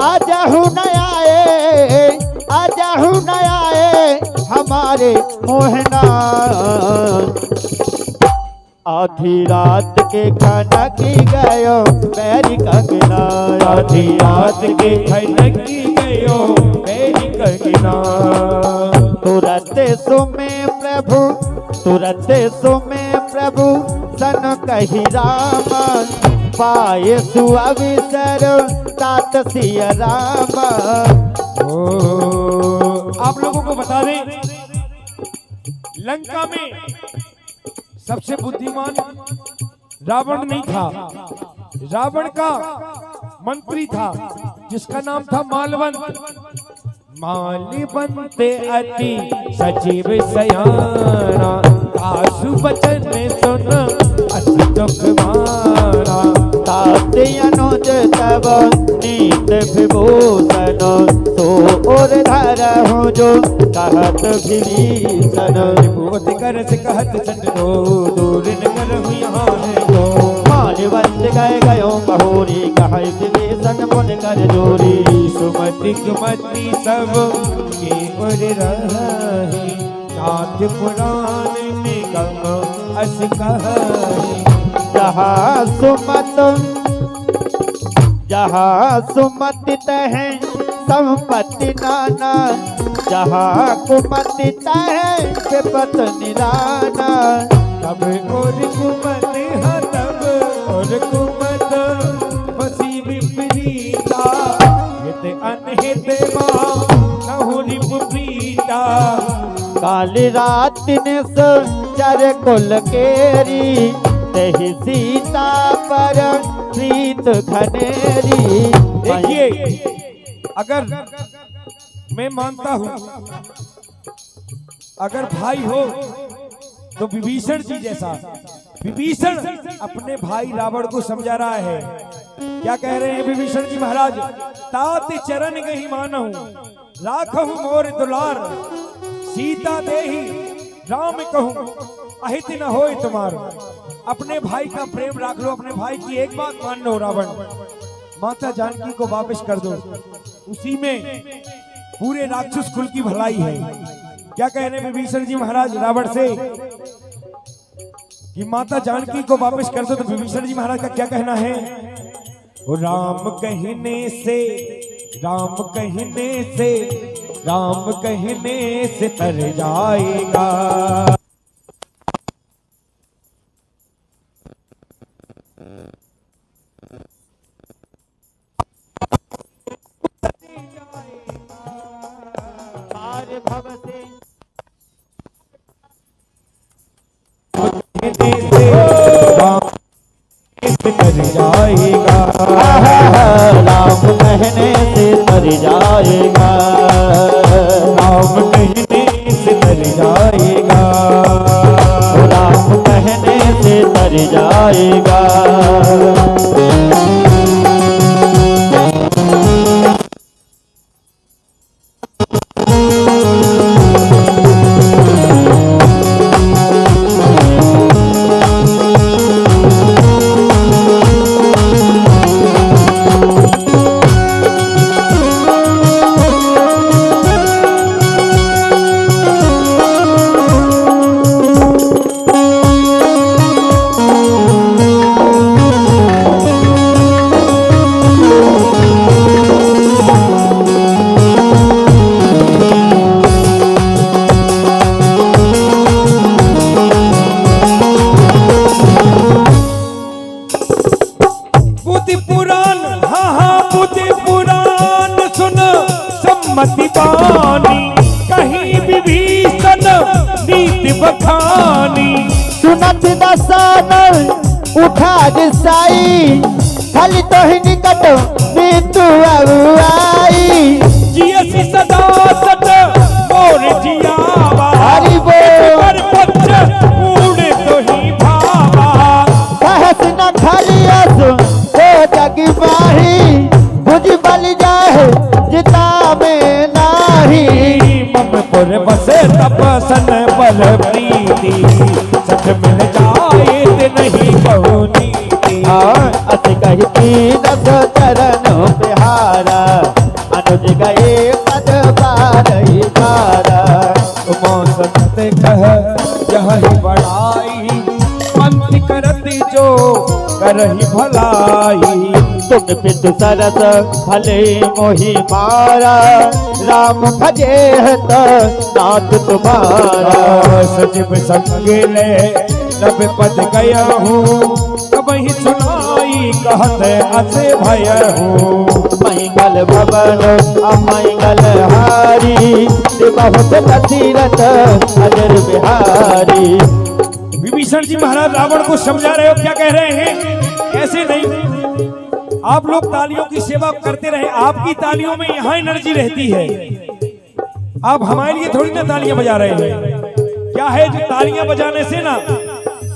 आजहु न आए आजहु न आए हमारे मोहना। आधी रात के खाना की गयो मेरी कंगना। आधी रात के खनकी गयो मेरी कंगना। तुरत सुमे प्रभु तुरत सुमे प्रभु सन कही राम। पाए सुअविसर तात सिया राम। आप लोगों को बता दें लंका में सबसे बुद्धिमान रावण नहीं था। रावण का मंत्री था जिसका नाम था मालवंत। मालवंत अति सचिव सयाना आशु बचन सुन अति दुख मारा। ताते अनुज तब नीत विभूषण तो और धरहु जो कहत विभीषण। विभूति कर से कहत चंडो दूर न करहु यहाँ है गो। मालवंत गए गयो बहोरी कहे विभीषण मुन कर जोरी। सुमति कुमति सब के उर रही नाथ पुराण ने कम अस कहानी। जहाँ सुमति तह संपत्ति नाना, जहाँ कुमति तह विपत निराना। तब और कुमत हाँ तब और कुमत बसी विपरीता, हित अनहित माँ नहुरी प्रीता। काली रात ने चर कुल केरी, तही सीता पर प्रीत घनेरी। देखिए, अगर मैं मानता हूं अगर भाई हो तो विभीषण जी जैसा, विभीषण अपने भाई रावण को समझा रहा है। क्या कह रहे हैं विभीषण जी महाराज? तात चरण गही मानहु राखहु मोर दुलार, सीता देही राम कहूं अहित न होए तुम्हार। अपने भाई का प्रेम राख लो, अपने भाई की एक बात मान लो रावण, माता जानकी को वापस कर दो, उसी में पूरे राक्षस कुल की भलाई है। क्या कह रहे हैं विभीषण जी महाराज रावण से कि माता जानकी को वापस कर दो? तो विभीषण जी महाराज का क्या कहना है? राम कहने से, राम कहने से, राम कहने से तर जाएगा। भव से तर जाएगा, राम कहने से तर जाएगा, राम कहने से तर जाएगा, राम कहने से तर जाएगा। मति बानी कहीं विभीषण नीति बखानी। सुनत दसानल उठा साई, खाली तो ही निकट मृत्यु आई। जियसी सदा सत मोर जियावा, हरि बोल बच्चे उड़े तो ही भावा। कहस न खाली अस तो जग माही, बुझ बल जाए जिता में नाही। ममपुर बसे तपसन बल प्रीति, सच मिल जाए ते नहीं कहू नीति। अति कही दस चरण बिहारा, अनुज गए पद बारही धारा। संत कह यह ही बड़ाई, पंथ करती जो करही भलाई। तुम पितु सरस भले मोहि मारा, राम भजे नाथ तुम्हारा। सचिव संग ले नब पद गया हूँ, तब ही सुनाई कहत असे भय हूँ। मंगल भवन अमंगल हारी, बहुत दशरथ अजर बिहारी। विभीषण जी महाराज रावण को समझा रहे हो, क्या कह रहे हैं? ऐसे नहीं, आप लोग तालियों की सेवा करते रहे, आपकी तालियों में यहाँ एनर्जी रहती है। आप हमारे लिए थोड़ी ना तालियां बजा रहे हैं। क्या है जो तालियां बजाने से ना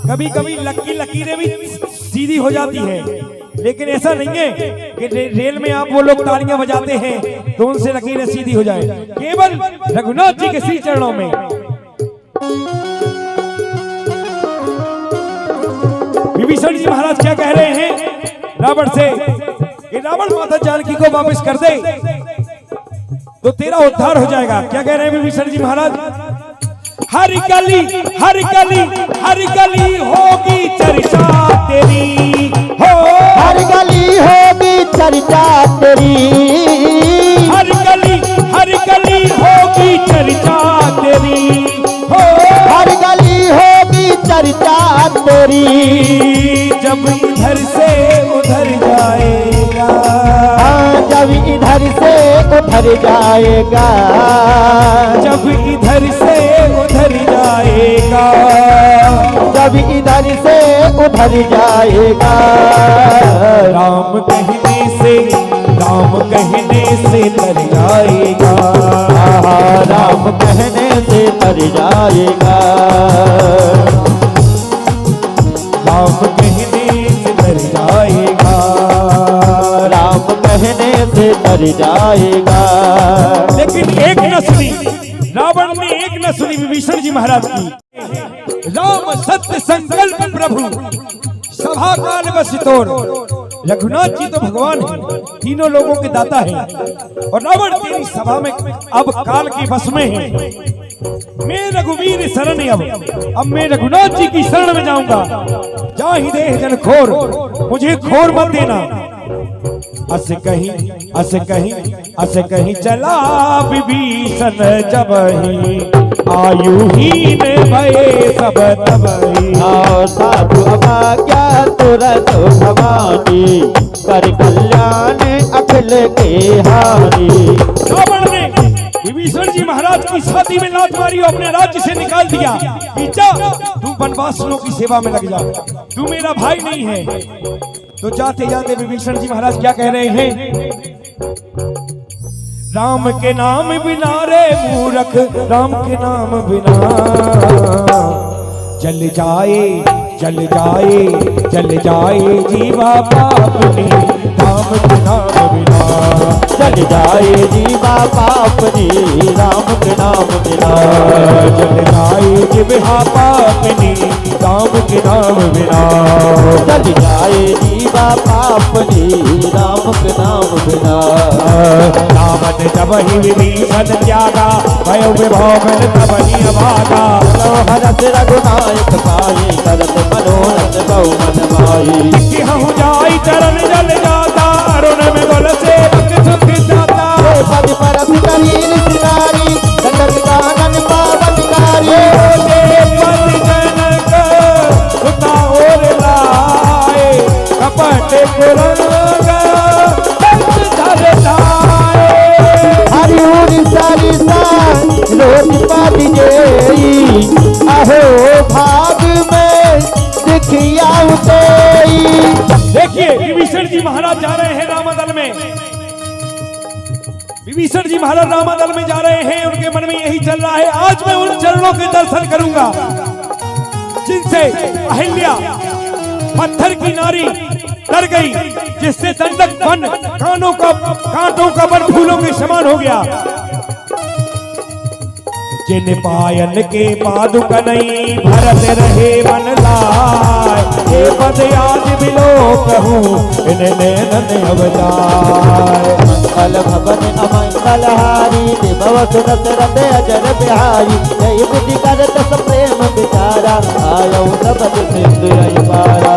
कभी कभी लकीरें भी सीधी हो जाती है, लेकिन ऐसा नहीं है कि रेल में आप वो लोग तालियां बजाते हैं तो उनसे लकीरें सीधी हो जाए। केवल रघुनाथ जी के श्री चरणों में। विभीषण जी महाराज क्या कह रहे हैं रावण से कि रावण माता जानकी को वापस कर दे तो तेरा उद्धार हो जाएगा। क्या कह रहे हैं विभीषण जी महाराज? हर गली हर गली हर गली होगी चर्चा तेरी हो, हर गली होगी चर्चा तेरी, हर गली होगी चर्चा तेरी हो, हर गली होगी चर्चा तेरी। जब इधर से उधर जाएगा, जब इधर से उधर जाएगा, जब इधर से उधर जाएगा, जब इधर से उधर जाएगा। राम कहने से तर जाएगा, राम कहने से तर जाएगा, राम कहने से तर जाएगा, राम कहने से तर जाएगा। लेकिन एक न सुनी, रावण ने एक न सुनी विभीषण जी महाराज की। राम सत्य संकल्प प्रभु सभा काल बस तोड़। रघुनाथ जी तो भगवान हैं, तीनों लोगों के दाता हैं, और रावण तेरी सभा में अब काल के बस में है। मैं रघुवीर शरण अब मैं रघुनाथ जी की शरण में जाऊंगा। जा ही देह जन खोर, मुझे खोर मत देना। अस कहीं चला विभीषण जबहि, आयुहीन भये सब तबहि। आओ साधु अभाग्या तुरंत भवानी, कर कल्याण अखिल के हानि। रावण ने विभीषण जी महाराज की छाती में लात मारी और अपने राज्य से निकाल दिया कि जा तू वनवासियों की सेवा में लग जा, तू मेरा भाई नहीं है। तो जाते जाते विभीषण जी महाराज क्या कह रहे हैं? राम के नाम बिना रे मूर्ख, राम के नाम बिना जल जाए जीवा पापनी, राम के नाम बिना चल जाए जीवा पापनी, राम के नाम बिना। जल जाए जीवा पापनी, राम के नाम बिना। चल जाए जीवा पापनी, राम के नाम बिना। रावण जब ही विभीषण त्यागा, भयो विभव तब ही अभागा। हरस रघुनायक पाई, करत मनोरथ बहुमन माई। हूँ जाई चरण जल जाता, अरुण में बोल से सुख जाता। पद परस करील सिनारी, दंडक कानन पावनकारी। पद जनक सुता और लाए, कपट कुरंग धर जाए। हरिऊर सरिसा रोज पद जेई, अहो भाग में दिखिया उतेई। देखिए विभीषण जी महाराज जा रहे हैं रामदल में, विभीषण जी महाराज रामदल में जा रहे हैं। उनके मन में यही चल रहा है, आज मैं उन चरणों के दर्शन करूंगा जिनसे अहिल्या पत्थर की नारी डर गई, जिससे दंडक वन कांटों का वन फूलों के समान हो गया। जिन पायन के पादुक नहीं, भरत रहे मन लाय। ये पद आज बिलो कहूँ, इन्हें नैनन अवतार। मंगल भवन अमंगल हारी, विभव सुरत रत अजर बिहारी। जय बुद्धि करत सब प्रेम विचारा, आयो सबद सिंधु पारा।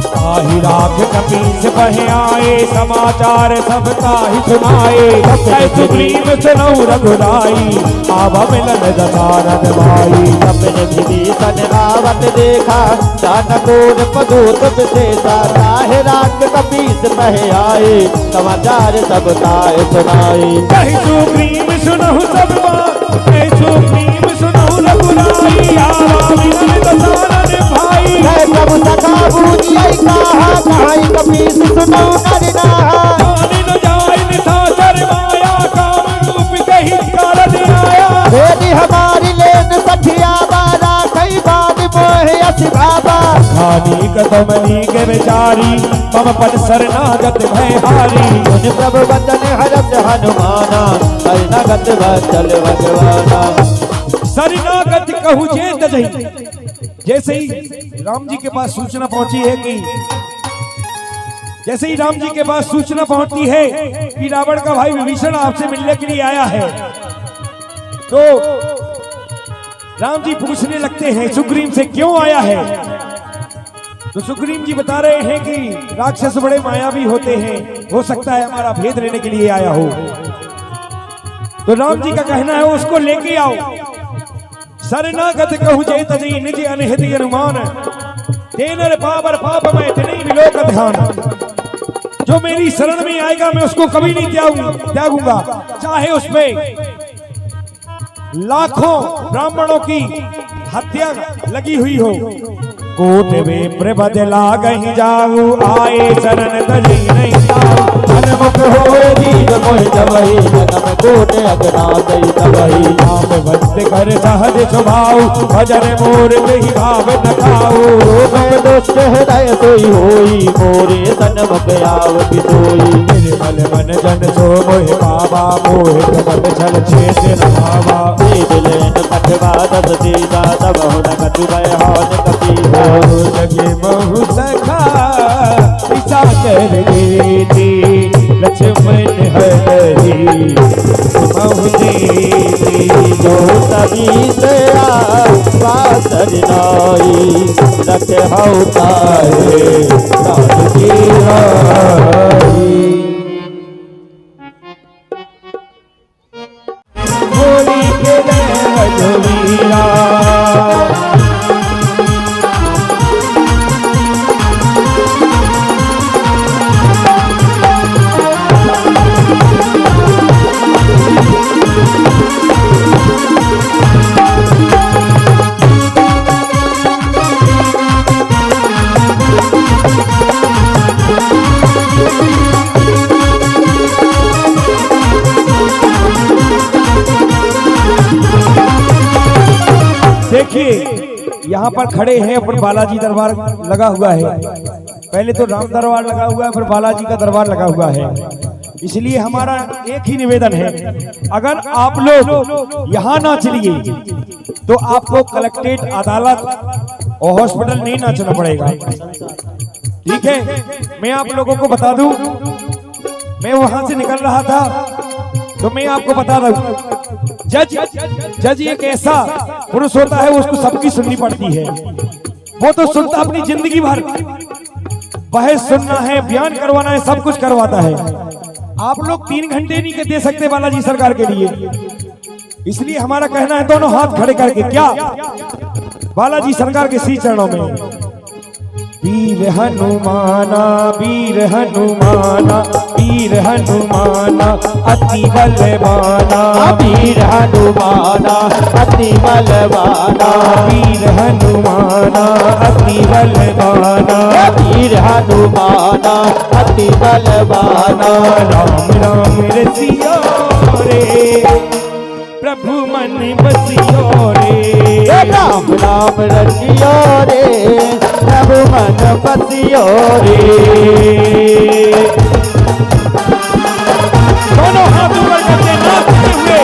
ताहि राख कपीस बहे आए, समाचार सबका ही सुनाए। जय सुग्रीव सुनऊ रघुराई, आवा मिलन दशरथ भाई। अपने विभीषण आवत देखा, दानकोर पदूत विशेषा। ताहि राख कपीस बहे आए, समाचार सबका सुनाए। जय सुग्रीव सुनऊ सब बात, जय सुग्रीव सुनऊ रघुराई, आवा मिलन दशरथ भाई। जय प्रभु सखा बूझिए कहा, कहाई कपीस सुनो नर नाहा। जानि न जाय निशाचर माया, काम रूप कहि कारण आया। भेदी हमारी लेन सठिया बारा, कई बाद मोहे अति बाबा। खानी कदमनी के विचारी, मम पद शरणागत भय हारी। उन प्रभु वचन हरत हनुमाना, शरणागत वत्सल भगवाना। शरणागत कहूँ जे तजहि। जैसे ही राम जी के पास सूचना पहुंची है कि जैसे ही राम जी के पास सूचना पहुंचती है कि रावण का भाई विभीषण आपसे मिलने के लिए आया है, तो राम जी पूछने लगते हैं सुग्रीव से क्यों आया है। तो सुग्रीव जी बता रहे हैं कि राक्षस बड़े मायावी होते हैं, हो सकता है हमारा भेद लेने के लिए आया हो। तो राम जी का कहना है उसको लेके आओ। शरणागत कहूं जय तजई निज अनहित अनुमान, तेनर पावर पाप मैं तिनहि विलोक ध्यान। जो मेरी शरण में आएगा मैं उसको कभी नहीं त्यागूंगा, चाहे उसमें लाखों ब्राह्मणों की हत्या लगी हुई हो। कोट में प्रबद लागहि जाऊ, आए शरण तजी नहीं जाऊ। हनुमत होए दीद मोह जबहि, जन्म कोट अगना दई तबहि। नाम वंद कर सहज स्वभाव, भजन मोर ही भाव न खाऊ। मैं दुष्ट हृदय सोई होई, मोरे सन्मुख आवति सोई। निर्मल मन जन सो मोहि पावा, मोहि प्रबद छल छेद न भावा। दिलेन कटवा दस सीता, तब हुन कटु भय हौन कपि हो। जगे बहु सखा पिता कर गेती, लक्ष्मण हरि बहु देती। जो तभी से आसर नाई, रखे हौतारे राज की राई। होली के रघुवीरा, देखिए यहाँ पर खड़े हैं अपन बालाजी दरबार लगा हुआ है। पहले तो राम दरबार लगा हुआ है, फिर बालाजी का दरबार लगा हुआ है। इसलिए हमारा एक ही निवेदन है, अगर आप लोग यहाँ ना चलिए तो आपको कलेक्ट्रेट, अदालत और हॉस्पिटल नहीं नाचना पड़ेगा। ठीक है, मैं आप लोगों को बता दूं, मैं वहां से निकल रहा था तो मैं आपको बता दूं, जज एक ऐसा पुरुष होता है, उसको सबकी सुननी पड़ती है। वो तो सुनता अपनी जिंदगी भर, बहस सुनना है, बयान करवाना है, सब कुछ करवाता है। आप लोग 3 घंटे नहीं दे सकते बालाजी सरकार के लिए। इसलिए हमारा कहना है दोनों हाथ खड़े करके, क्या बालाजी सरकार के श्री चरणों में। वीर हनुमाना, वीर हनुमाना, वीर हनुमाना अति बलवाना। वीर हनुमाना अति बलवाना, वीर हनुमाना अति बलवाना। वीर हनुमाना अति बलवाना। राम राम रसिया रे, प्रभु मन बसियो रे। राम राम रसियो रे, प्रभु मन बसियो रे। दोनों हाथ ऊपर करके नाचते हुए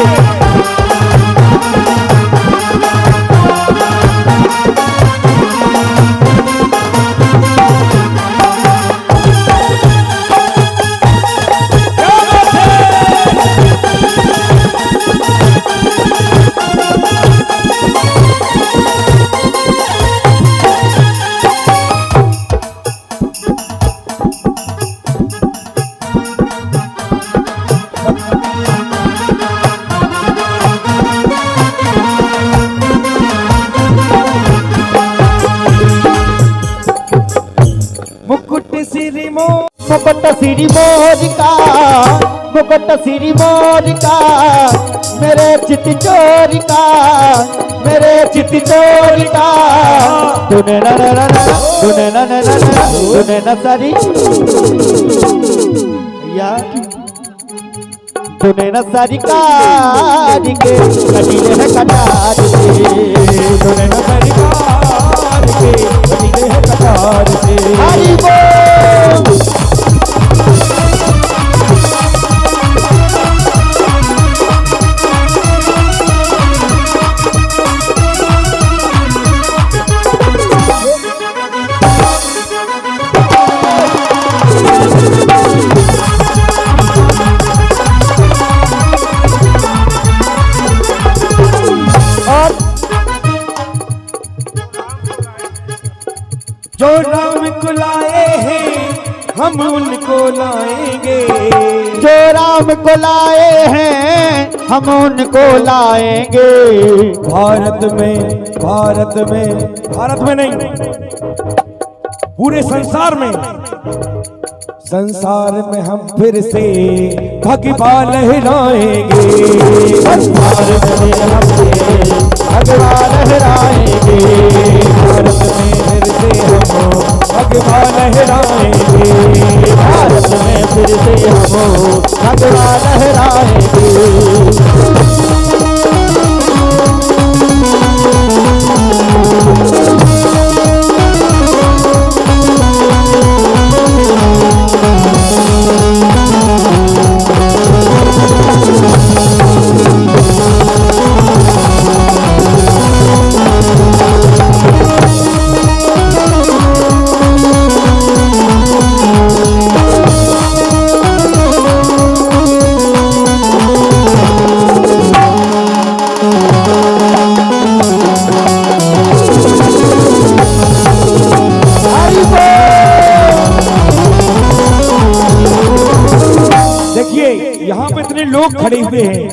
मुकुट सिरी मोर का, मुकुट सिरी मोर का, मेरे चित चोर का, मेरे चित चोर का। तूने न न न न, तूने न न न न, तूने न सारी या तूने न सारी कार के कटीले है कटार के। तूने न सारी कार के कटीले है कटार के। हरि बोल। जो राम को लाए हैं हम उनको लाएंगे, जो राम को लाए हैं हम उनको लाएंगे। भारत में नहीं, पूरे संसार में हम फिर से भगवा लहराएंगे, संसार में हम भगवा लहराएंगे। भारत में फिर से हम भगवा लहराएंगे, भारत में फिर से हम भगवा लहराएंगे। यहाँ पे इतने लोग खड़े हुए हैं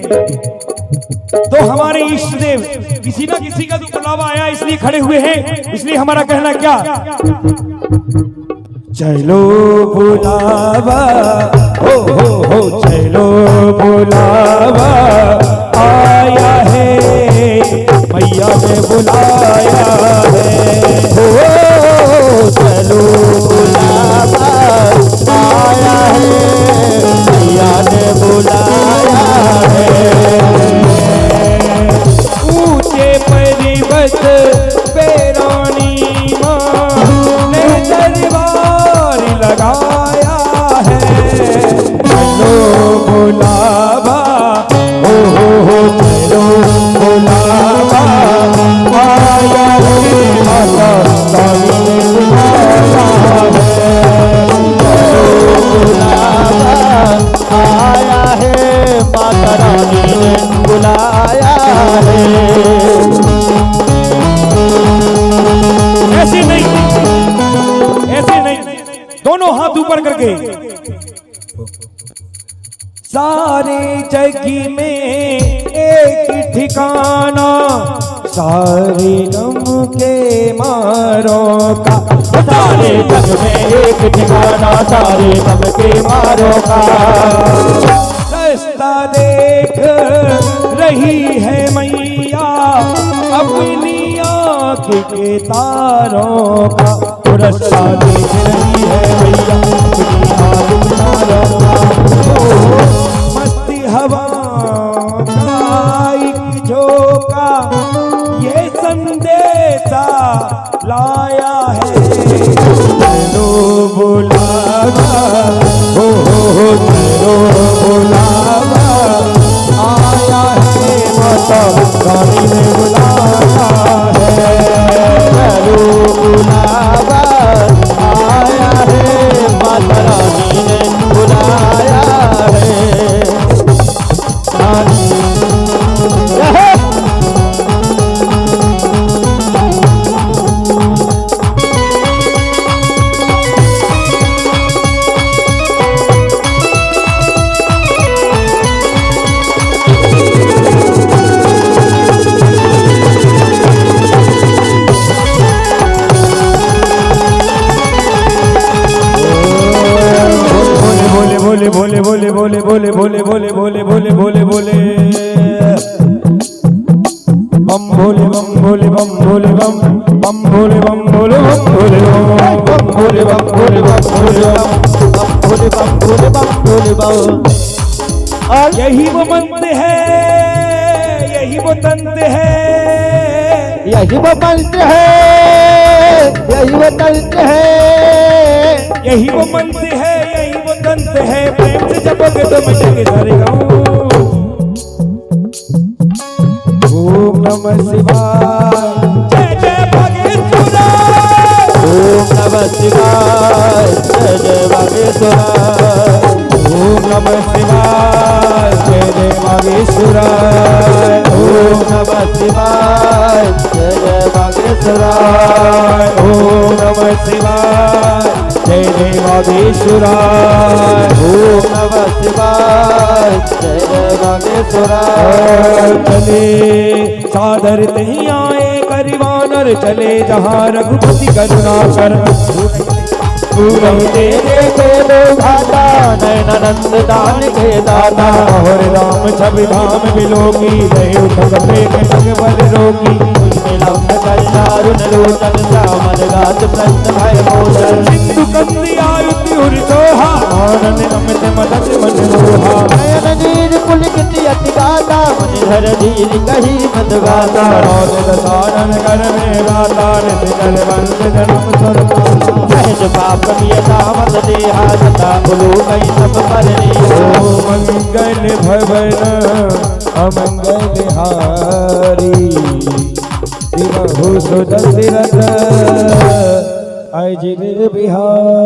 तो हमारे इष्ट देव किसी ना किसी का तो बुलावा आया इसलिए खड़े हुए हैं, इसलिए हमारा कहना क्या, चलो बुलावा हो चलो बुलावा आया है, मैया ने बुलाया है, हो चलो बुलावा आया है, मैया ने बुलाया है। ऊंचे पर्वत पे रानी माँ ने दरबार लगाया है, चलो बुलावा हो चलो बुलावा आया है, माता रानी ने बुलाया है, चलो बुलावा आया है, माता रानी ने बुलाया है। ऐसे नहीं, दोनों हाथ ऊपर करके, सारे जग में एक ठिकाना, सारे गम के मारों का, सारे जग में एक ठिकाना, सारे गम के मारों का। रास्ता देख रही है मैया अपनी आँख के तारों का, रास्ता देख रही है मैया अपनी आँख के तारों का। मस्ती हवा का एक झोंका ये संदेशा लाया है, चलो बुलावा हो चलो बुलावा आया है, माता रानी ने बुलाया है, चलो बुलावा आया है, माता रानी ने बुलाया है। बोले बोले बोले बोले बोले बोले बोले बोले बोले बोले बोले बम भोले बम भोले बम भोले बम बम भोले बम भोले बम भोले बम भोले बम भोले बम भोले बम भोले बम भोले बम भोले बम। और यही वो मंत्र है, यही वो तंत्र है, यही वो मंत्र है, यही वो तंत्र है, यही वो मंत्र है, यही वो तंत्र है, प्रेम से जपोगे तो मिटेंगे सारे गाँव। ओम नमः शिवाय जय जय बागेश्वराय, ओम नमः शिवाय जय जय बागेश्वराय, ओम नमः शिवाय जय जय बागेश्वराय, ओम नमः शिवाय जय जय बागेश्वराय। बागेश्वराय ओम नमः शिवाय जय जय बागेश्वराय ओम नमः शिवाय जय जय बागेश्वराय चले सादर नहीं आए करिवानर चले जहाँ रघुपति करुणा कर तू नहीं दे के दो घाटा नयनानंद दान के दाता और राम छवि धाम बिलोकी दे उठक पेट जग बल रोगी लम्ब करुण लोचन श्यामल गात प्रश्न भय मोचन सिंधु कंदी आयुति उर सोहा आनंद अमित मदन मन मोहा नयन नीर पुलकित अति गाता मुनिधर धीर कही मद गाता रोद दसानन कर में गाता नित जल वंश जन्म स्वर सहज पाप मियता मत देहा सता बुलू कई सब परनी मंगल भवन अमंगल हारी शिव सुदशरथ अजिर बिहार।